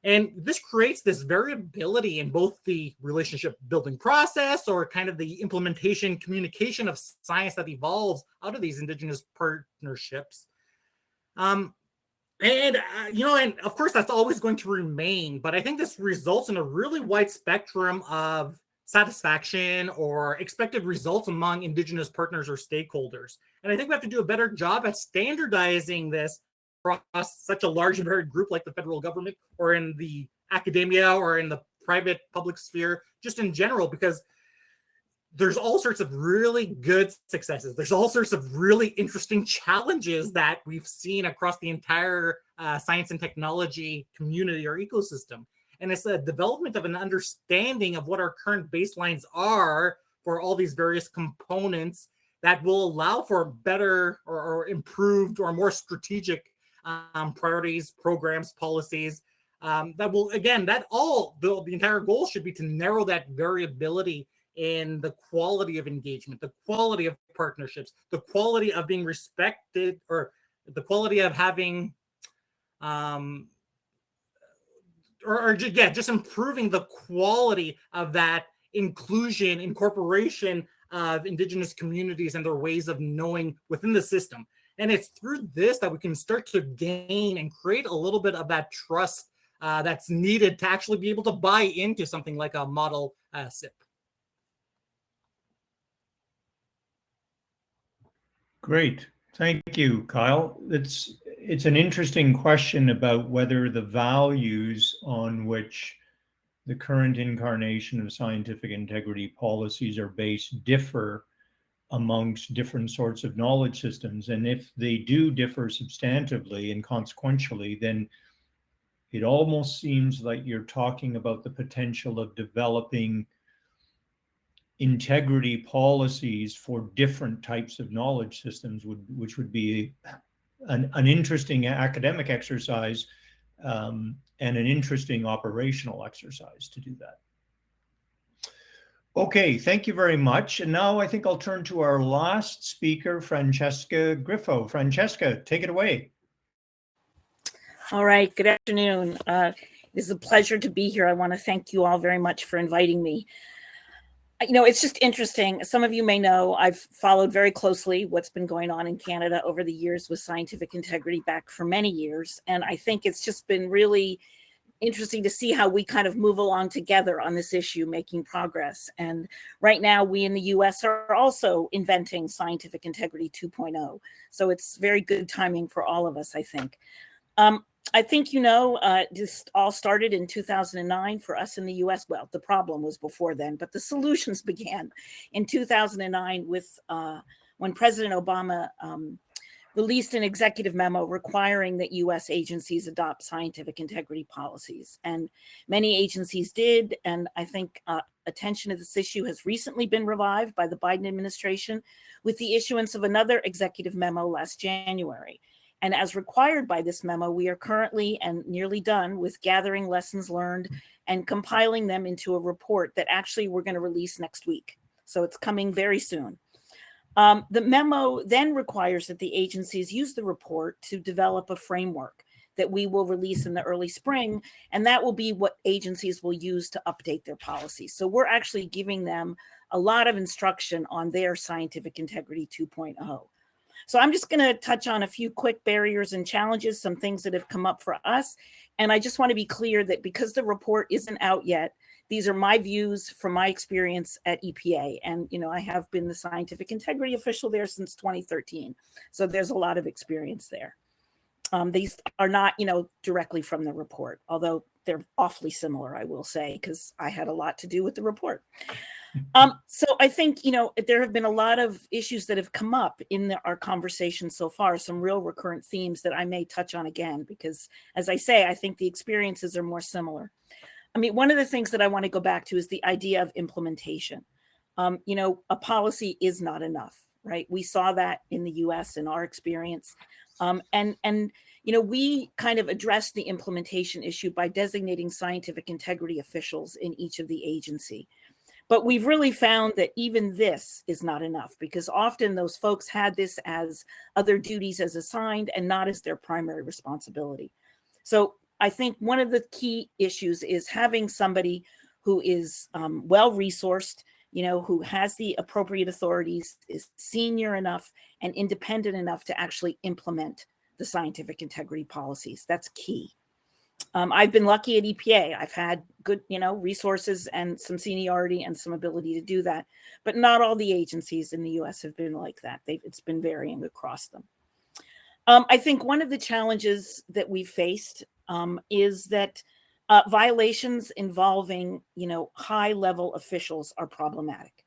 And this creates this variability in both the relationship building process or kind of the implementation, communication of science that evolves out of these Indigenous partnerships. And of course, that's always going to remain. But I think this results in a really wide spectrum of satisfaction or expected results among Indigenous partners or stakeholders. And I think we have to do a better job at standardizing this across such a large and varied group like the federal government or in the academia or in the private public sphere, just in general, because there's all sorts of really good successes. There's all sorts of really interesting challenges that we've seen across the entire science and technology community or ecosystem. And it's a development of an understanding of what our current baselines are for all these various components that will allow for better or improved or more strategic priorities, programs, policies that will, again, the entire goal should be to narrow that variability in the quality of engagement, the quality of partnerships, the quality of being respected, or the quality of having just improving the quality of that inclusion, incorporation of Indigenous communities and their ways of knowing within the system. And it's through this that we can start to gain and create a little bit of that trust that's needed to actually be able to buy into something like a model SIP. Great. Thank you, Kyle. It's an interesting question about whether the values on which the current incarnation of scientific integrity policies are based differ amongst different sorts of knowledge systems. And if they do differ substantively and consequentially, then it almost seems like you're talking about the potential of developing integrity policies for different types of knowledge systems, which would be an interesting academic exercise and an interesting operational exercise to do that. Okay, thank you very much. And now I think I'll turn to our last speaker, Francesca Griffo. Francesca, take it away. All right, good afternoon. It is a pleasure to be here. I want to thank you all very much for inviting me. You know, it's just interesting. Some of you may know I've followed very closely what's been going on in Canada over the years with scientific integrity back for many years. And I think it's just been really interesting to see how we kind of move along together on this issue, making progress. And right now, we in the US are also inventing scientific integrity 2.0. So it's very good timing for all of us, I think. I think, you know, this all started in 2009 for us in the US. Well, the problem was before then, but the solutions began in 2009 with when President Obama released an executive memo requiring that US agencies adopt scientific integrity policies. And many agencies did. And I think attention to this issue has recently been revived by the Biden administration with the issuance of another executive memo last January. And as required by this memo, we are currently and nearly done with gathering lessons learned and compiling them into a report that actually we're going to release next week. So it's coming very soon. The memo then requires that the agencies use the report to develop a framework that we will release in the early spring. And that will be what agencies will use to update their policies. So we're actually giving them a lot of instruction on their scientific integrity 2.0. So I'm just going to touch on a few quick barriers and challenges, some things that have come up for us. And I just want to be clear that because the report isn't out yet, these are my views from my experience at EPA. And, you know, I have been the scientific integrity official there since 2013. So there's a lot of experience there. These are not, you know, directly from the report, although they're awfully similar, I will say, because I had a lot to do with the report. So I think, you know, there have been a lot of issues that have come up in our conversation so far, some real recurrent themes that I may touch on again, because as I say, I think the experiences are more similar. I mean, one of the things that I want to go back to is the idea of implementation. You know, a policy is not enough, right? We saw that in the US in our experience. And we kind of addressed the implementation issue by designating scientific integrity officials in each of the agency. But we've really found that even this is not enough, because often those folks had this as other duties as assigned and not as their primary responsibility. So I think one of the key issues is having somebody who is well-resourced, who has the appropriate authorities, is senior enough and independent enough to actually implement the scientific integrity policies. That's key. I've been lucky at EPA. I've had good, resources and some seniority and some ability to do that. But not all the agencies in the US have been like that. It's been varying across them. I think one of the challenges that we faced is that violations involving, high-level officials are problematic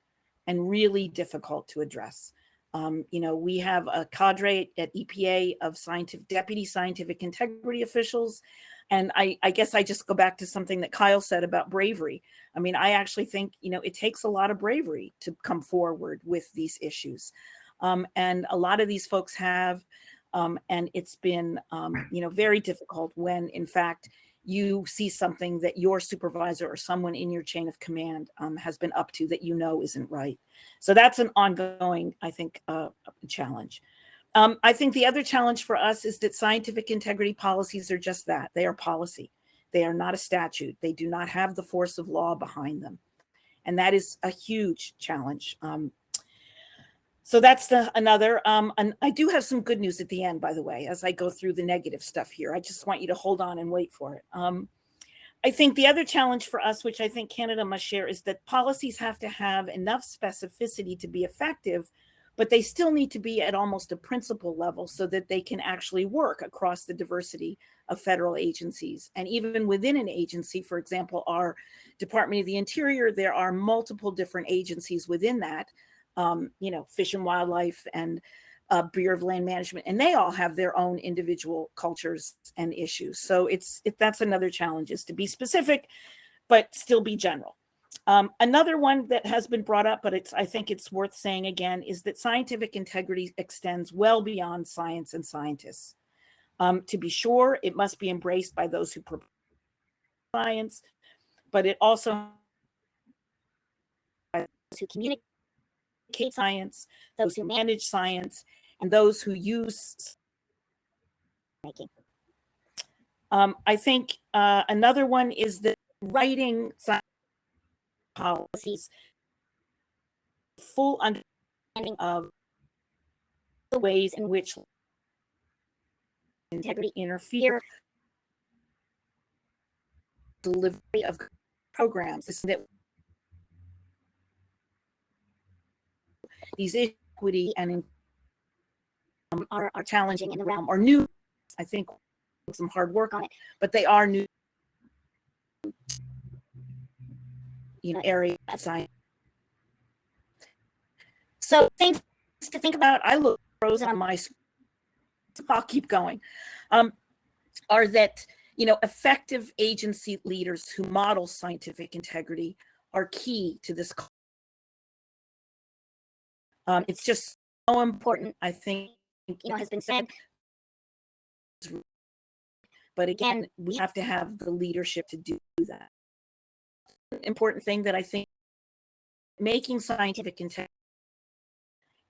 and really difficult to address. We have a cadre at EPA of deputy scientific integrity officials. And I guess I just go back to something that Kyle said about bravery. I mean, I actually think, it takes a lot of bravery to come forward with these issues. And a lot of these folks have, and it's been, very difficult when, in fact, you see something that your supervisor or someone in your chain of command has been up to that isn't right. So that's an ongoing, I think, challenge. I think the other challenge for us is that scientific integrity policies are just that. They are policy. They are not a statute. They do not have the force of law behind them. And that is a huge challenge. So that's another. And I do have some good news at the end, by the way, as I go through the negative stuff here. I just want you to hold on and wait for it. I think the other challenge for us, which I think Canada must share, is that policies have to have enough specificity to be effective, but they still need to be at almost a principal level so that they can actually work across the diversity of federal agencies. And even within an agency, for example, our Department of the Interior, there are multiple different agencies within that, Fish and Wildlife and Bureau of Land Management, and they all have their own individual cultures and issues. So that's another challenge, is to be specific, but still be general. Another one that has been brought up, but I think it's worth saying again, is that scientific integrity extends well beyond science and scientists. To be sure, it must be embraced by those who provide science, but it also by those who communicate science, those who manage science, and those who use making. I think another one is that writing science policies, full understanding of the ways in which integrity interfere delivery of programs, is that these equity and are challenging in the realm, or new. I think some hard work on it, but they are new, area of science. So things to think about. I look pros on my. I'll keep going. Are that effective agency leaders who model scientific integrity are key to this. It's just so important. I think has been said. But again, we have to have the leadership to do that. Important thing that I think making scientific integrity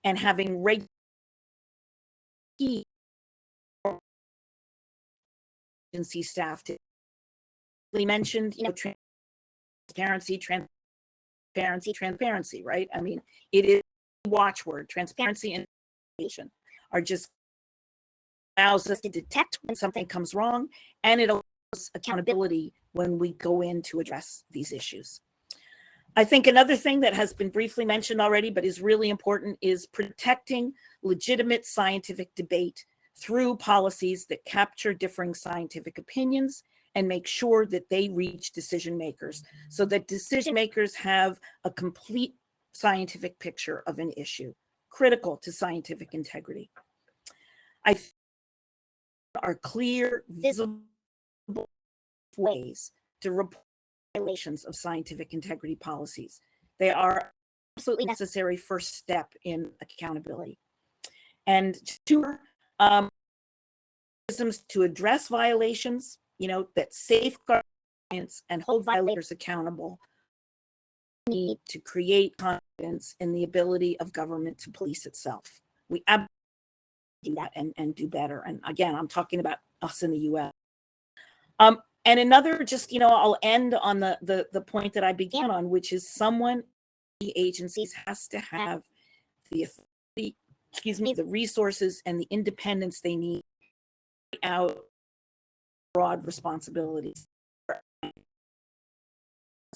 and having regular agency staff to mentioned, transparency, right? I mean, it is a watchword. Transparency and information are just allows us to detect when something comes wrong, and it allows accountability when we go in to address these issues. I think another thing that has been briefly mentioned already, but is really important, is protecting legitimate scientific debate through policies that capture differing scientific opinions and make sure that they reach decision makers, so that decision makers have a complete scientific picture of an issue, critical to scientific integrity. I think are clear, visible ways to report violations of scientific integrity policies. They are absolutely necessary first step in accountability. And two, mechanisms to address violations, that safeguard science and hold violators accountable. We need to create confidence in the ability of government to police itself. We absolutely do that and do better. And again, I'm talking about us in the US. And another, I'll end on the point that I began on, which is someone, the agencies has to have the authority, the resources and the independence they need to carry out broad responsibilities.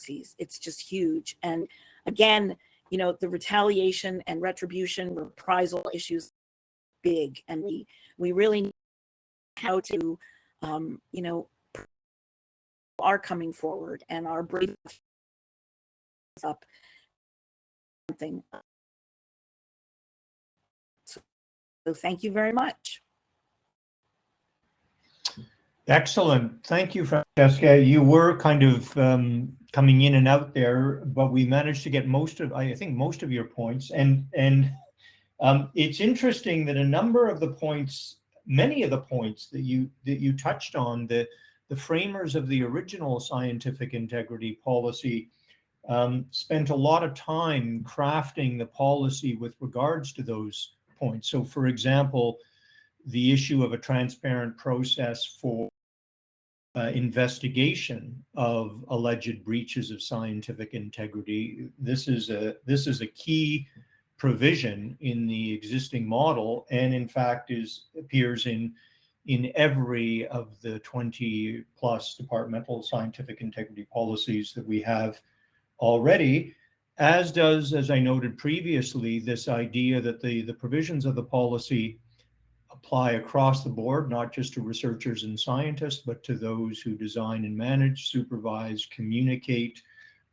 It's just huge. And again, the retaliation and retribution, reprisal issues big, and we really need how to, are coming forward and are bringing up something. So thank you very much. Excellent. Thank you, Francesca. You were kind of coming in and out there, but we managed to get most of your points. And it's interesting that many of the points that you touched on, the framers of the original scientific integrity policy spent a lot of time crafting the policy with regards to those points. So, for example, the issue of a transparent process for investigation of alleged breaches of scientific integrity. This is a key provision in the existing model, and in fact appears in every of the 20 plus departmental scientific integrity policies that we have already, as does, as I noted previously, this idea that the provisions of the policy apply across the board, not just to researchers and scientists, but to those who design and manage, supervise, communicate,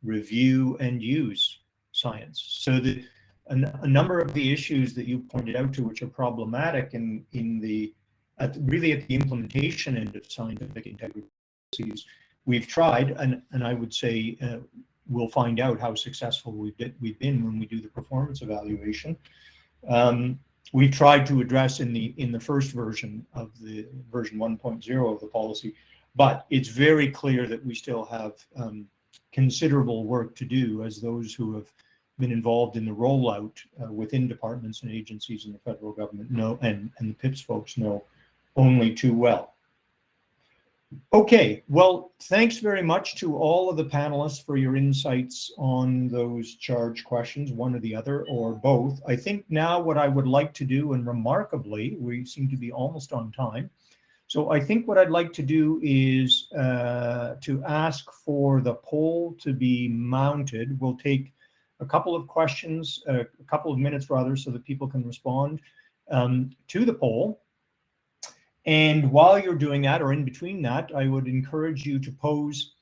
review, and use science. So a number of the issues that you pointed out to, which are problematic at the implementation end of scientific integrity policies, we've tried, and I would say we'll find out how successful we've been when we do the performance evaluation. We've tried to address in the first version of the version 1.0 of the policy, but it's very clear that we still have considerable work to do, as those who have been involved in the rollout within departments and agencies in the federal government know, and the PIPS folks know only too well. Okay, well, thanks very much to all of the panelists for your insights on those charge questions, one or the other, or both. I think now what I would like to do, and remarkably, we seem to be almost on time. So I think what I'd like to do is to ask for the poll to be mounted. We'll take a couple of questions, a couple of minutes rather, so that people can respond to the poll. And while you're doing that, or in between that, I would encourage you to pose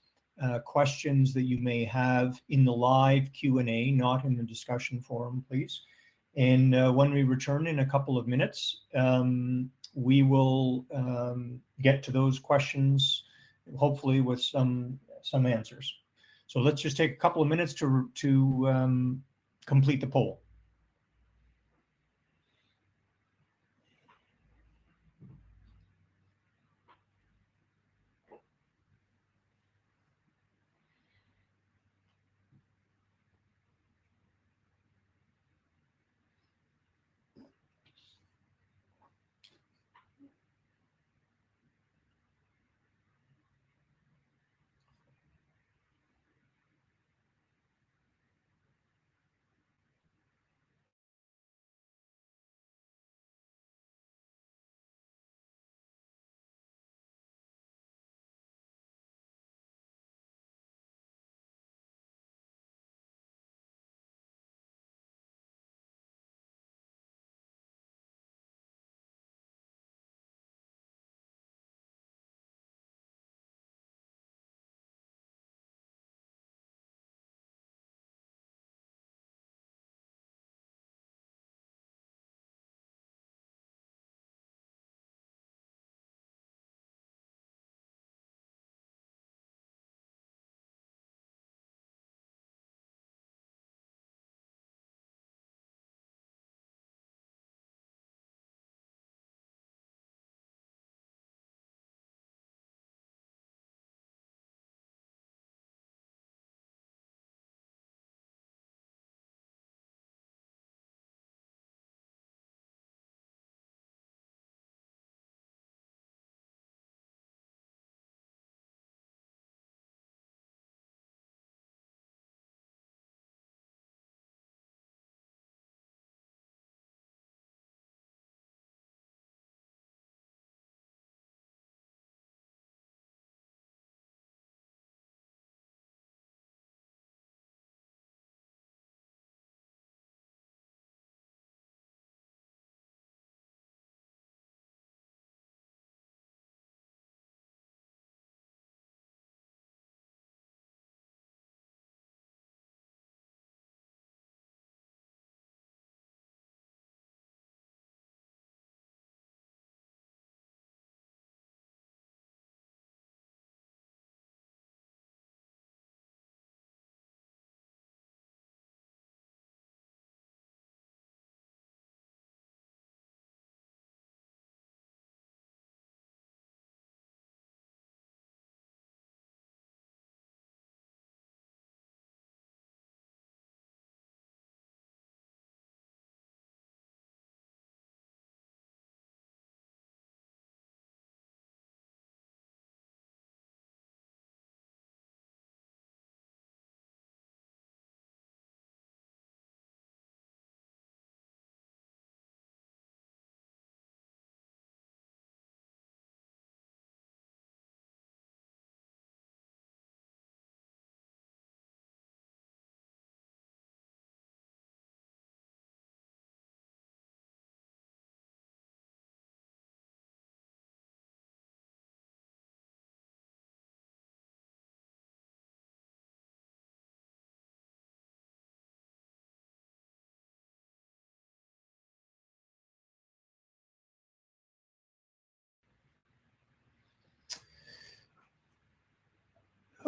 questions that you may have in the live Q&A, not in the discussion forum, please. And when we return in a couple of minutes, we will get to those questions, hopefully with some answers. So let's just take a couple of minutes to complete the poll.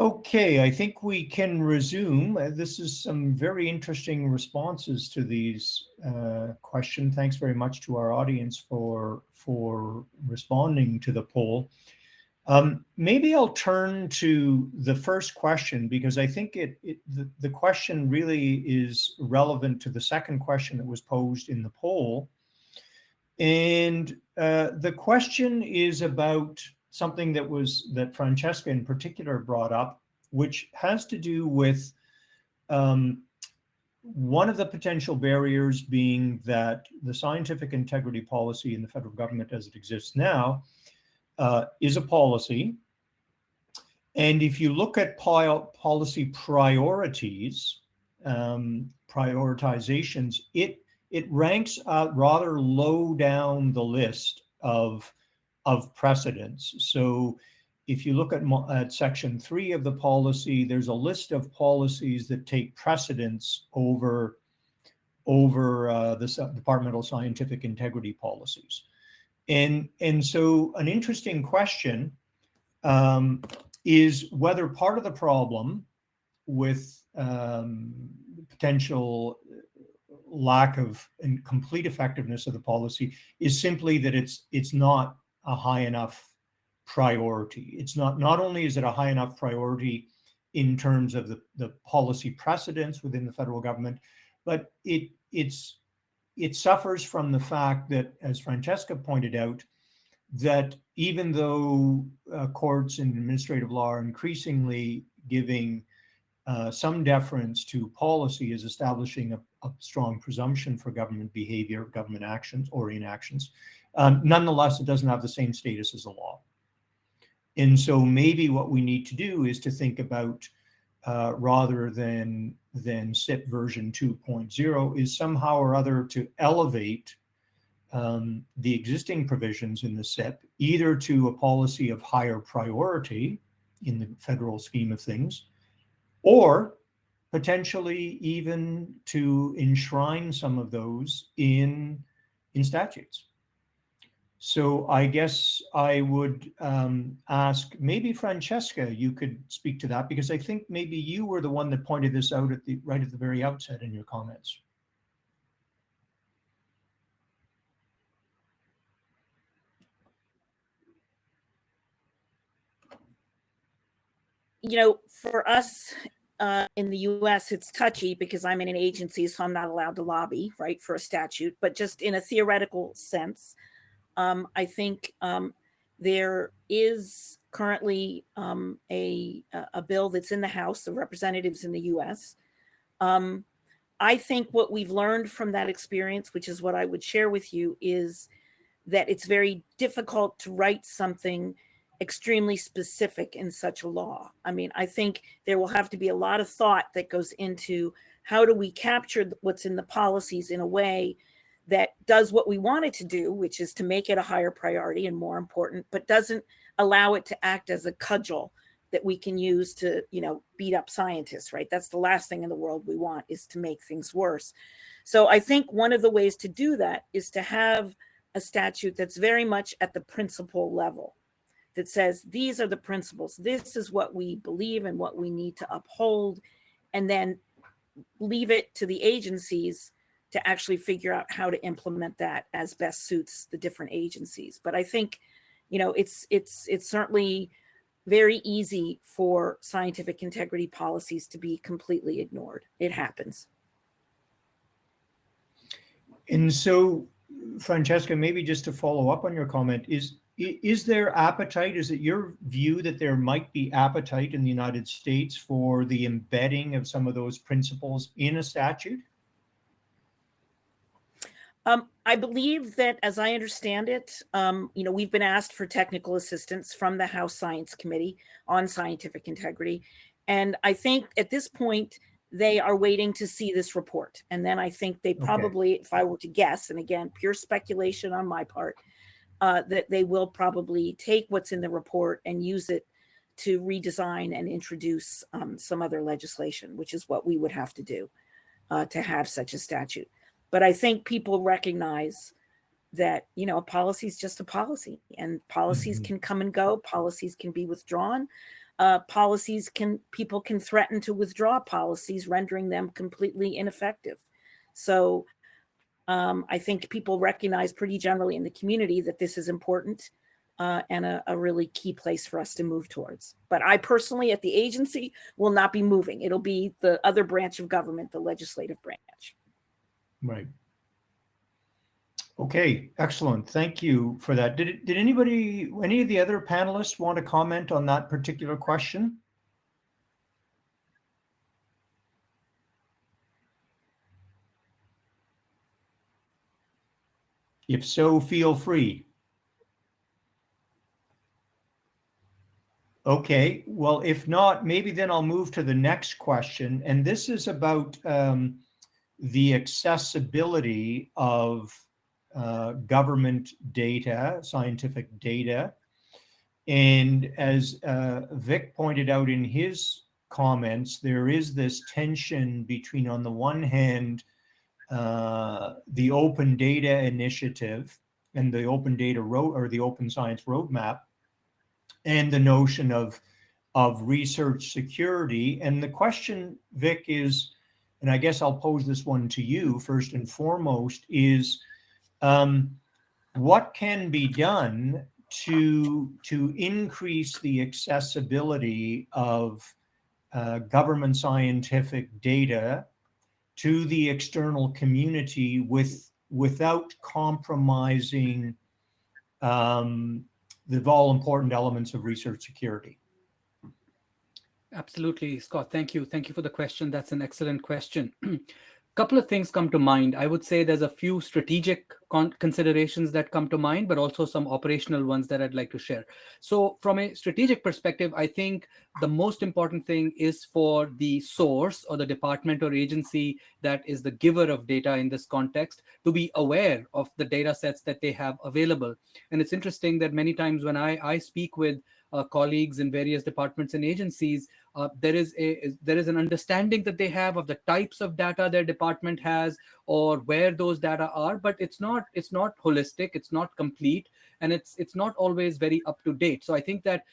Okay, I think we can resume. This is some very interesting responses to these questions. Thanks very much to our audience for responding to the poll. Maybe I'll turn to the first question, because I think the question really is relevant to the second question that was posed in the poll. And the question is about something that Francesca in particular brought up, which has to do with one of the potential barriers being that the scientific integrity policy in the federal government as it exists now is a policy. And if you look at policy priorities, prioritizations, it ranks rather low down the list of precedents. So if you look at section 3 of the policy, there's a list of policies that take precedence over the departmental scientific integrity policies. And so an interesting question is whether part of the problem with potential lack of and complete effectiveness of the policy is simply that it's not a high enough priority. It's not only is it a high enough priority in terms of the policy precedents within the federal government, but it suffers from the fact that, as Francesca pointed out, that even though courts and administrative law are increasingly giving some deference to policy as establishing a strong presumption for government behavior, government actions or inactions, nonetheless, it doesn't have the same status as the law. And so maybe what we need to do is to think about, rather than SIP version 2.0, is somehow or other to elevate the existing provisions in the SIP, either to a policy of higher priority in the federal scheme of things, or potentially even to enshrine some of those in statutes. So I guess I would ask, maybe Francesca, you could speak to that, because I think maybe you were the one that pointed this out right at the very outset in your comments. You know, for us in the US, it's touchy because I'm in an agency, so I'm not allowed to lobby, right, for a statute. But just in a theoretical sense, I think there is currently a bill that's in the House of Representatives in the US. I think what we've learned from that experience, which is what I would share with you, is that it's very difficult to write something extremely specific in such a law. I mean, I think there will have to be a lot of thought that goes into how do we capture what's in the policies in a way that does what we want it to do, which is to make it a higher priority and more important, but doesn't allow it to act as a cudgel that we can use to, you know, beat up scientists, right? That's the last thing in the world we want, is to make things worse. So I think one of the ways to do that is to have a statute that's very much at the principle level, that says, these are the principles, this is what we believe and what we need to uphold, and then leave it to the agencies to actually figure out how to implement that as best suits the different agencies. But I think, you know, it's certainly very easy for scientific integrity policies to be completely ignored. It happens. And so, Francesca, maybe just to follow up on your comment, is there appetite? Is it your view that there might be appetite in the United States for the embedding of some of those principles in a statute? I believe that, as I understand it, you know, we've been asked for technical assistance from the House Science Committee on scientific integrity. And I think at this point, they are waiting to see this report. And then I think they probably, if I were to guess, and again, pure speculation on my part, that they will probably take what's in the report and use it to redesign and introduce some other legislation, which is what we would have to do to have such a statute. But I think people recognize that, you know, a policy is just a policy, and policies can come and go, policies can be withdrawn. people can threaten to withdraw policies, rendering them completely ineffective. So I think people recognize pretty generally in the community that this is important and a really key place for us to move towards. But I personally, at the agency, will not be moving. It'll be the other branch of government, the legislative branch. Right. Okay, excellent. Thank you for that. Did any of the other panelists want to comment on that particular question? If so, feel free. Okay, well, if not, maybe then I'll move to the next question. And this is about the accessibility of government data, scientific data. And as Vic pointed out in his comments, there is this tension between, on the one hand, the Open Data Initiative and the Open Data or the Open Science Roadmap, and the notion of research security. And the question, Vic, is, and I guess I'll pose this one to you first and foremost, is what can be done to increase the accessibility of government scientific data to the external community without compromising the all-important elements of research security? Absolutely, Scott. Thank you. Thank you for the question. That's an excellent question. Couple of things come to mind. I would say there's a few strategic considerations that come to mind, but also some operational ones that I'd like to share. So from a strategic perspective, I think the most important thing is for the source or the department or agency that is the giver of data in this context to be aware of the data sets that they have available. And it's interesting that many times when I speak with colleagues in various departments and agencies, there is an understanding that they have of the types of data their department has or where those data are, but it's not holistic, it's not complete, and it's not always very up to date. So I think that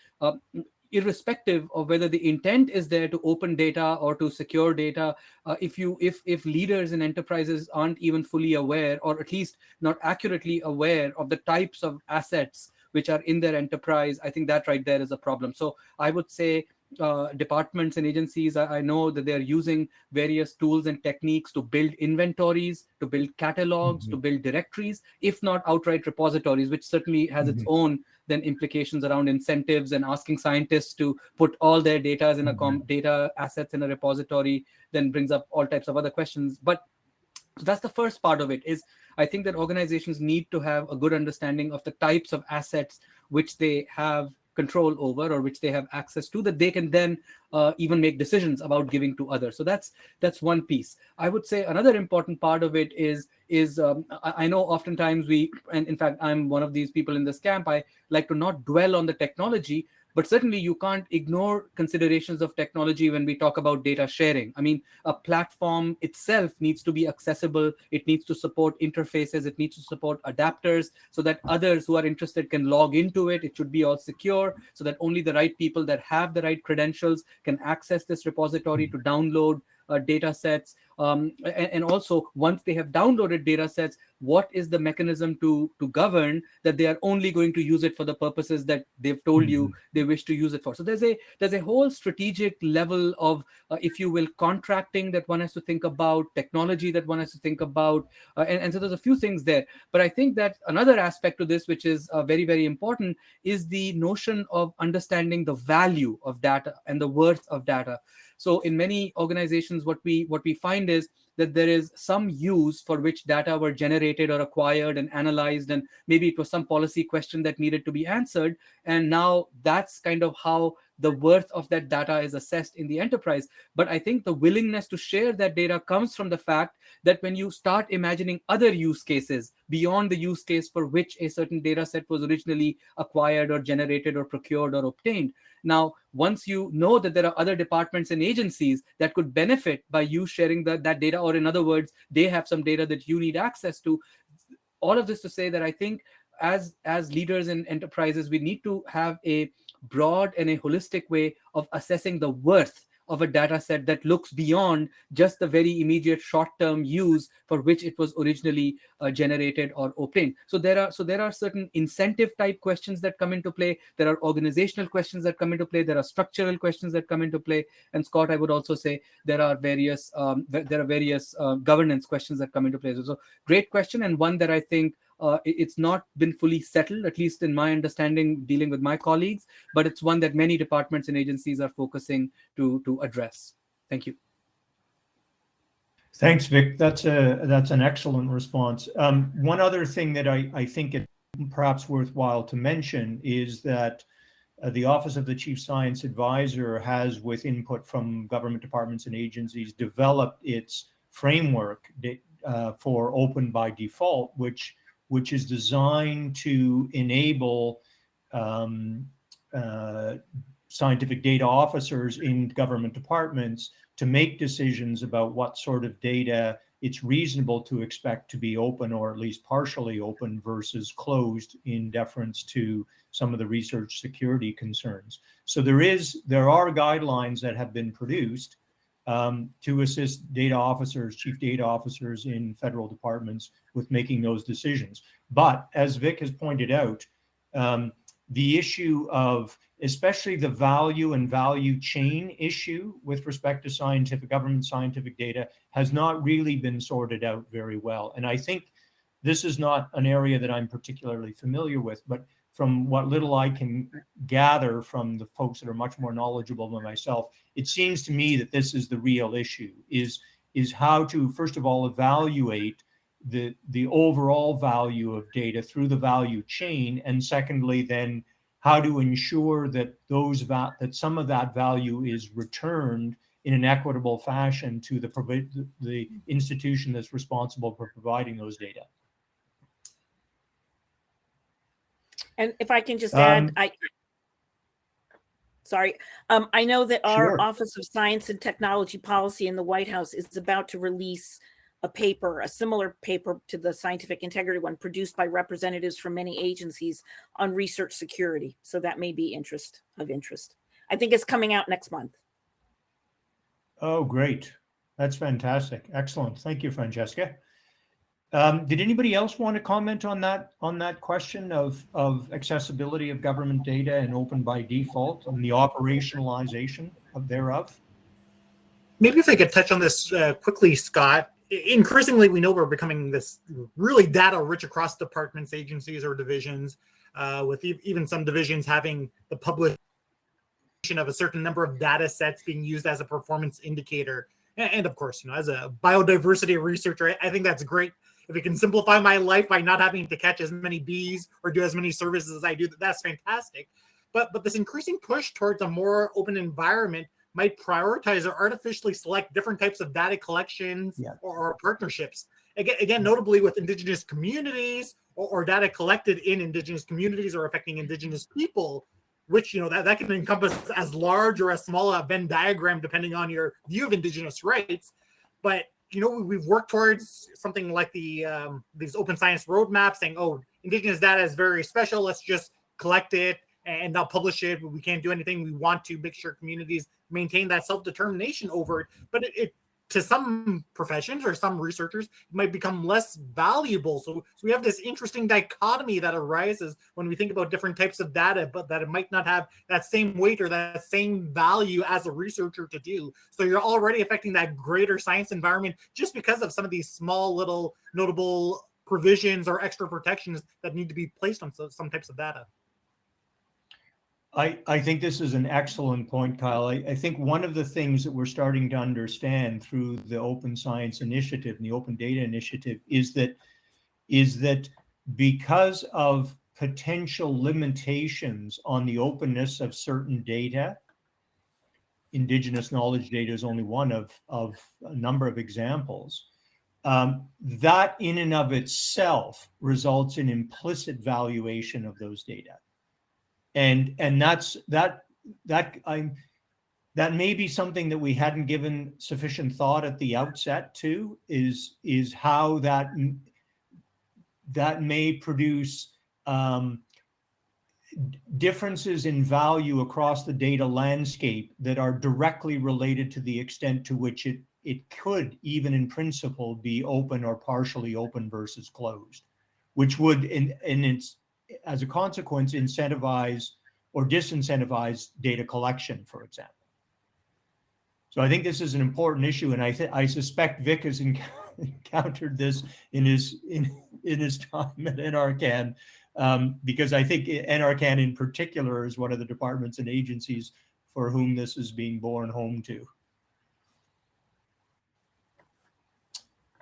irrespective of whether the intent is there to open data or to secure data, if leaders in enterprises aren't even fully aware, or at least not accurately aware of the types of assets which are in their enterprise, I think that right there is a problem. So I would say departments and agencies, I know that they're using various tools and techniques to build inventories, to build catalogs, to build directories, if not outright repositories, which certainly has its own then implications around incentives and asking scientists to put all their data in a data assets in a repository, then brings up all types of other questions. But so that's the first part of it. Is I think that organizations need to have a good understanding of the types of assets which they have control over or which they have access to, that they can then even make decisions about giving to others. So that's one piece. I would say another important part of it is I know oftentimes and in fact, I'm one of these people in this camp, I like to not dwell on the technology, but certainly you can't ignore considerations of technology when we talk about data sharing. I mean, a platform itself needs to be accessible. It needs to support interfaces. It needs to support adapters so that others who are interested can log into it. It should be all secure so that only the right people that have the right credentials can access this repository to download data sets. And also, once they have downloaded data sets, what is the mechanism to govern that they are only going to use it for the purposes that they've told you they wish to use it for? So there's a whole strategic level of, if you will, contracting that one has to think about, technology that one has to think about, and so there's a few things there. But I think that another aspect to this, which is very, very important, is the notion of understanding the value of data and the worth of data. So in many organizations, what we find is that there is some use for which data were generated or acquired and analyzed, and maybe it was some policy question that needed to be answered. And now that's kind of how the worth of that data is assessed in the enterprise. But I think the willingness to share that data comes from the fact that when you start imagining other use cases beyond the use case for which a certain data set was originally acquired or generated or procured or obtained. Now, once you know that there are other departments and agencies that could benefit by you sharing that data, or in other words, they have some data that you need access to, all of this to say that I think as leaders in enterprises, we need to have a broad and a holistic way of assessing the worth of a data set that looks beyond just the very immediate short-term use for which it was originally generated or obtained. So there are certain incentive type questions that come into play. There are organizational questions that come into play. There are structural questions that come into play. And Scott, I would also say there are various governance questions that come into play. So great question, and one that I think it's not been fully settled, at least in my understanding, dealing with my colleagues, but it's one that many departments and agencies are focusing to address. Thank you. Thanks, Vic. That's an excellent response. One other thing that I think it's perhaps worthwhile to mention is that the Office of the Chief Science Advisor has, with input from government departments and agencies, developed its framework for open by default, which is designed to enable scientific data officers in government departments to make decisions about what sort of data it's reasonable to expect to be open, or at least partially open, versus closed, in deference to some of the research security concerns. So there are guidelines that have been produced to assist data officers, chief data officers in federal departments with making those decisions. But as Vic has pointed out, the issue of especially the value and value chain issue with respect to government scientific data has not really been sorted out very well. And I think this is not an area that I'm particularly familiar with, but from what little I can gather from the folks that are much more knowledgeable than myself, it seems to me that this is the real issue, is how to, first of all, evaluate the overall value of data through the value chain, and secondly, then how to ensure that that some of that value is returned in an equitable fashion to the institution that's responsible for providing those data. And if I can just add, I know that our Sure. Office of Science and Technology Policy in the White House is about to release a similar paper to the scientific integrity one, produced by representatives from many agencies on research security. So that may be of interest. I think it's coming out next month. Oh, great. That's fantastic. Excellent. Thank you, Francesca. Did anybody else want to comment on that question of accessibility of government data and open by default and the operationalization thereof? Maybe if I could touch on this quickly, Scott. Increasingly, we know we're becoming this really data rich across departments, agencies, or divisions, with even some divisions having the publication of a certain number of data sets being used as a performance indicator. And of course, as a biodiversity researcher, I think that's great. If it can simplify my life by not having to catch as many bees or do as many services as I do, that's fantastic. But this increasing push towards a more open environment might prioritize or artificially select different types of data collections or partnerships. Again, notably with Indigenous communities or data collected in Indigenous communities or affecting Indigenous people, which, that can encompass as large or as small a Venn diagram depending on your view of Indigenous rights. But, we've worked towards something like these open science roadmaps saying, Indigenous data is very special. Let's just collect it and not publish it. We can't do anything. We want to make sure communities maintain that self-determination over it. But it to some professions or some researchers, it might become less valuable. So we have this interesting dichotomy that arises when we think about different types of data, but that it might not have that same weight or that same value as a researcher to do. So you're already affecting that greater science environment just because of some of these small little notable provisions or extra protections that need to be placed on some types of data. I think this is an excellent point, Kyle. I think one of the things that we're starting to understand through the Open Science Initiative and the Open Data Initiative is that because of potential limitations on the openness of certain data, Indigenous knowledge data is only one of a number of examples, that in and of itself results in implicit valuation of those data. And that may be something that we hadn't given sufficient thought at the outset to, is how that may produce differences in value across the data landscape that are directly related to the extent to which it could, even in principle, be open or partially open versus closed, which would, as a consequence, incentivize or disincentivize data collection, for example. So I think this is an important issue, and I suspect Vic has encountered this in his time at NRCan, because I think NRCan in particular is one of the departments and agencies for whom this is being borne home to.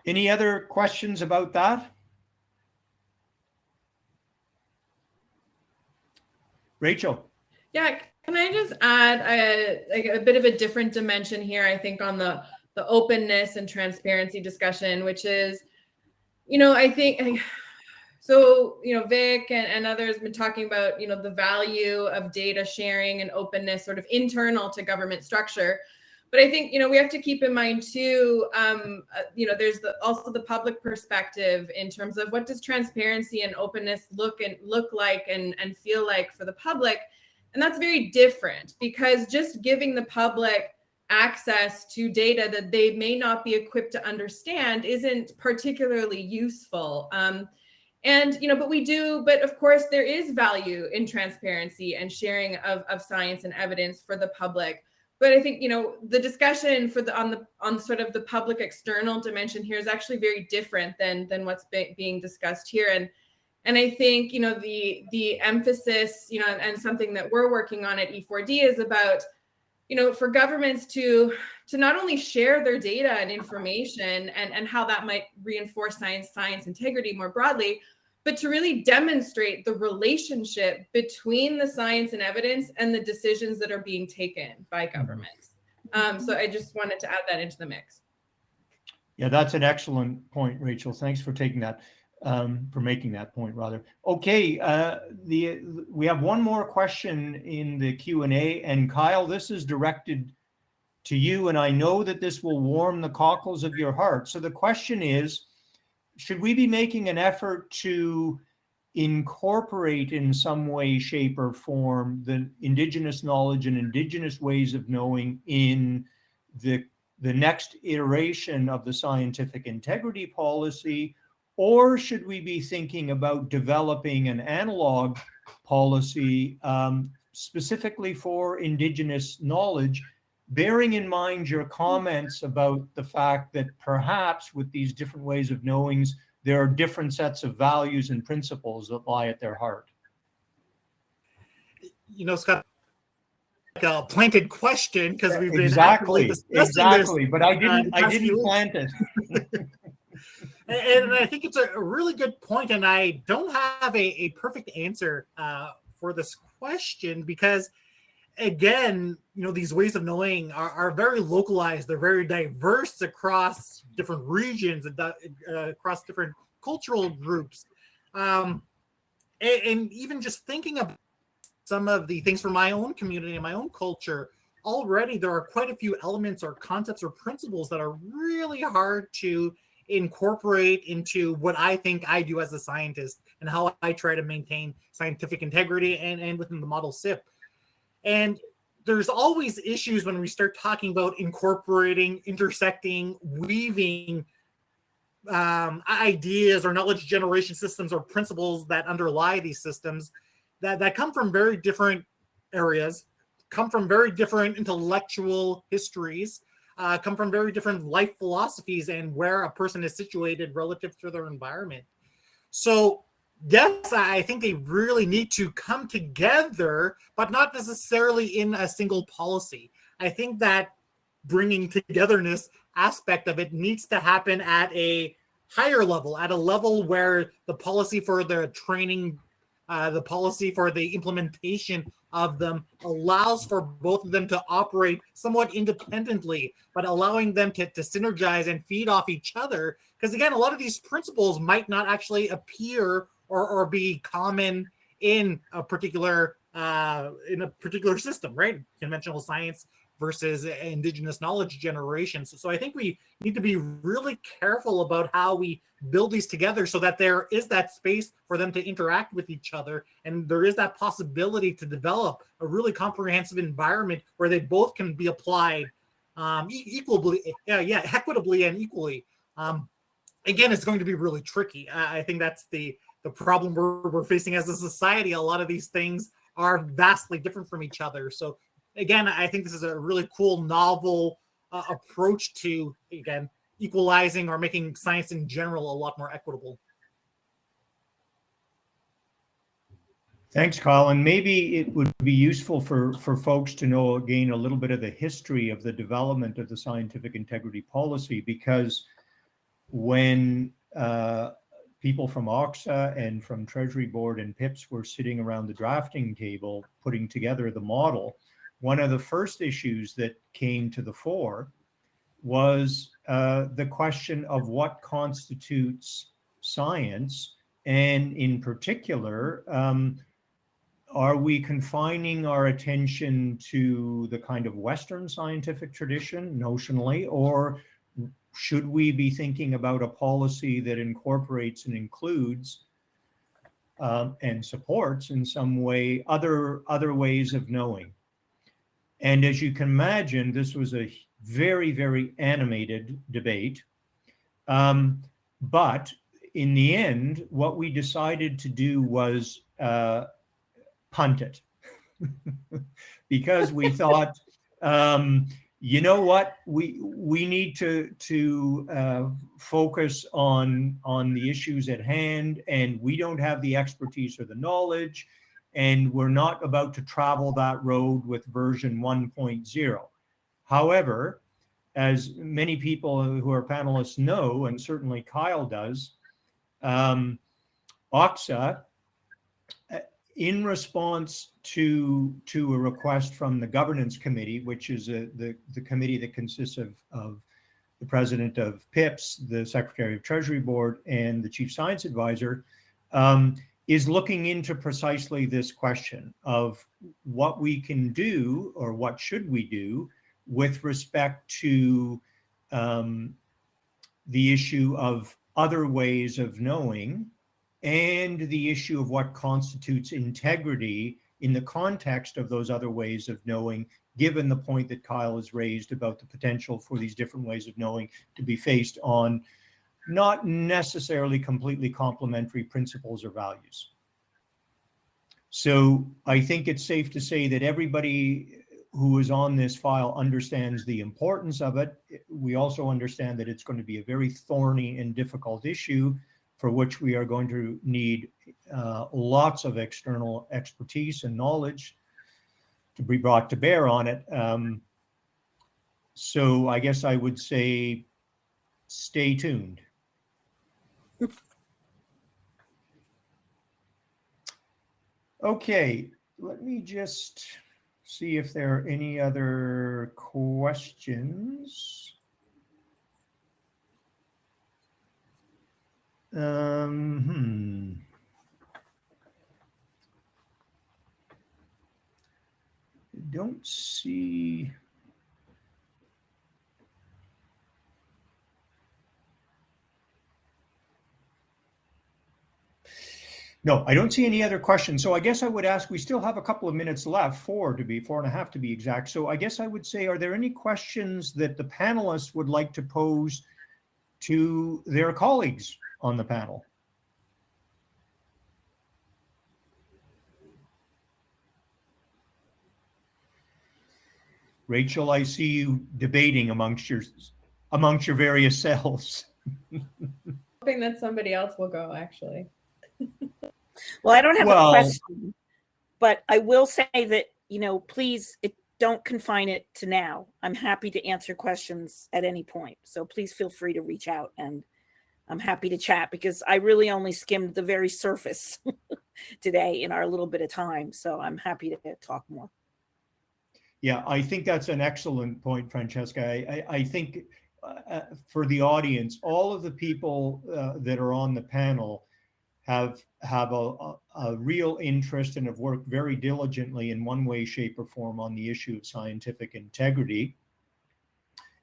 Any other questions about that? Rachel? Yeah, can I just add a bit of a different dimension here, I think, on the openness and transparency discussion, which is, I think, so, Vic and others have been talking about, the value of data sharing and openness sort of internal to government structure. But I think, we have to keep in mind too, there's also the public perspective in terms of what does transparency and openness look like and feel like for the public. And that's very different, because just giving the public access to data that they may not be equipped to understand isn't particularly useful. But of course there is value in transparency and sharing of science and evidence for the public. But I think, the discussion on sort of the public external dimension here is actually very different than what's being discussed here. And I think, the emphasis, and something that we're working on at E4D is about, for governments to not only share their data and information and how that might reinforce science integrity more broadly, but to really demonstrate the relationship between the science and evidence and the decisions that are being taken by governments. So I just wanted to add that into the mix. Yeah, that's an excellent point, Rachel. Thanks for taking that, for making that point, rather. Okay, we have one more question in the Q&A, and Kyle, this is directed to you, and I know that this will warm the cockles of your heart. So the question is, should we be making an effort to incorporate in some way, shape, or form the Indigenous knowledge and Indigenous ways of knowing in the next iteration of the scientific integrity policy? Or should we be thinking about developing an analog policy specifically for Indigenous knowledge, bearing in mind your comments about the fact that perhaps with these different ways of knowings, there are different sets of values and principles that lie at their heart? Scott, like a planted question, because we've been exactly, this, but I didn't plant it. And I think it's a really good point, and I don't have a perfect answer for this question, because again, these ways of knowing are very localized. They're very diverse across different regions and across different cultural groups. And even just thinking of some of the things from my own community and my own culture, already there are quite a few elements or concepts or principles that are really hard to incorporate into what I think I do as a scientist and how I try to maintain scientific integrity and within the model SIP. And there's always issues when we start talking about incorporating, intersecting, weaving ideas or knowledge generation systems or principles that underlie these systems that come from very different areas, come from very different intellectual histories, come from very different life philosophies and where a person is situated relative to their environment. So yes, I think they really need to come together, but not necessarily in a single policy. I think that bringing togetherness aspect of it needs to happen at a higher level, at a level where the policy for the training, the policy for the implementation of them allows for both of them to operate somewhat independently, but allowing them to synergize and feed off each other. Because again, a lot of these principles might not actually appear or be common in a particular system, right? Conventional science versus Indigenous knowledge generation. So I think we need to be really careful about how we build these together so that there is that space for them to interact with each other. And there is that possibility to develop a really comprehensive environment where they both can be applied equitably and equally. Again, it's going to be really tricky. I think that's the problem we're facing as a society. A lot of these things are vastly different from each other. So again, I think this is a really cool, novel approach to, again, equalizing or making science in general a lot more equitable. Thanks, Kyle. And maybe it would be useful for folks to know, again, a little bit of the history of the development of the scientific integrity policy, because when people from OXA and from Treasury Board and PIPS were sitting around the drafting table putting together the model, one of the first issues that came to the fore was the question of what constitutes science, and in particular, are we confining our attention to the kind of Western scientific tradition notionally, or should we be thinking about a policy that incorporates and includes and supports in some way other ways of knowing? And as you can imagine, this was a very, very animated debate. But in the end, what we decided to do was punt it because we thought, you know what, we need to focus on the issues at hand, and we don't have the expertise or the knowledge, and we're not about to travel that road with version 1.0. However, as many people who are panelists know, and certainly Kyle does, OXA, in response to a request from the governance committee, which is the committee that consists of the president of PIPS, the secretary of Treasury Board, and the chief science advisor, is looking into precisely this question of what we can do or what should we do with respect to the issue of other ways of knowing and the issue of what constitutes integrity in the context of those other ways of knowing, given the point that Kyle has raised about the potential for these different ways of knowing to be faced on not necessarily completely complementary principles or values. So I think it's safe to say that everybody who is on this file understands the importance of it. We also understand that it's going to be a very thorny and difficult issue for which we are going to need lots of external expertise and knowledge to be brought to bear on it. So I guess I would say stay tuned. Okay, let me just see if there are any other questions. I don't see. No, I don't see any other questions. So I guess I would ask, we still have a couple of minutes left, 4.5 to be exact. So I guess I would say, are there any questions that the panelists would like to pose to their colleagues on the panel? Rachel, I see you debating amongst your various selves. Hoping that somebody else will go, actually. Well, I don't have a question, but I will say that, please don't confine it to now. I'm happy to answer questions at any point. So please feel free to reach out, and I'm happy to chat because I really only skimmed the very surface today in our little bit of time. So I'm happy to talk more. Yeah, I think that's an excellent point, Francesca. I think for the audience, all of the people that are on the panel have a real interest and have worked very diligently in one way, shape, or form on the issue of scientific integrity.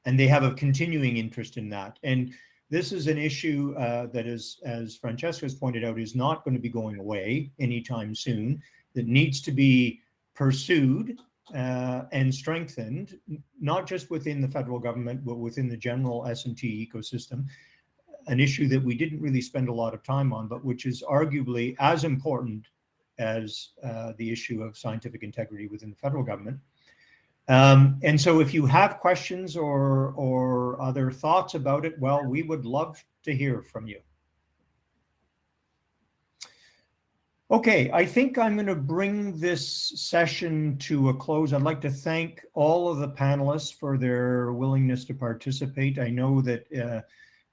And they have a continuing interest in that. And this is an issue that is, as Francesca has pointed out, is not going to be going away anytime soon, that needs to be pursued and strengthened, not just within the federal government, but within the general S&T ecosystem. An issue that we didn't really spend a lot of time on, but which is arguably as important as the issue of scientific integrity within the federal government. And so if you have questions or other thoughts about it, well, we would love to hear from you. Okay, I think I'm going to bring this session to a close. I'd like to thank all of the panelists for their willingness to participate. I know that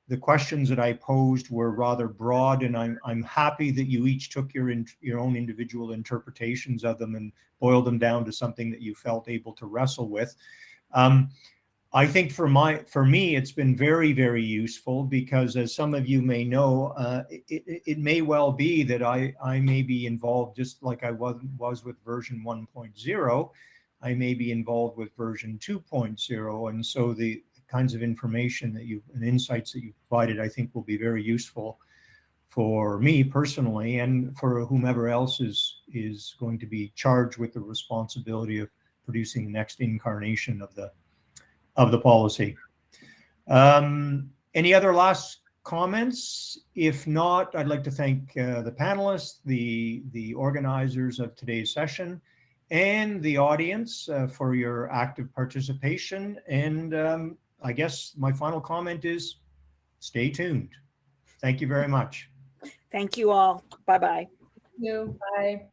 the questions that I posed were rather broad, and I'm happy that you each took your own individual interpretations of them and boiled them down to something that you felt able to wrestle with. I think for me, it's been very, very useful because, as some of you may know, it may well be that I may be involved, just like I was with version 1.0. I may be involved with version 2.0, and so the kinds of information that and insights that you provided, I think, will be very useful for me personally and for whomever else is going to be charged with the responsibility of producing the next incarnation of the policy. Any other last comments? If not, I'd like to thank the panelists, the organizers of today's session, and the audience for your active participation. And I guess my final comment is stay tuned. Thank you very much. Thank you all. Bye-bye. Thank you. Bye.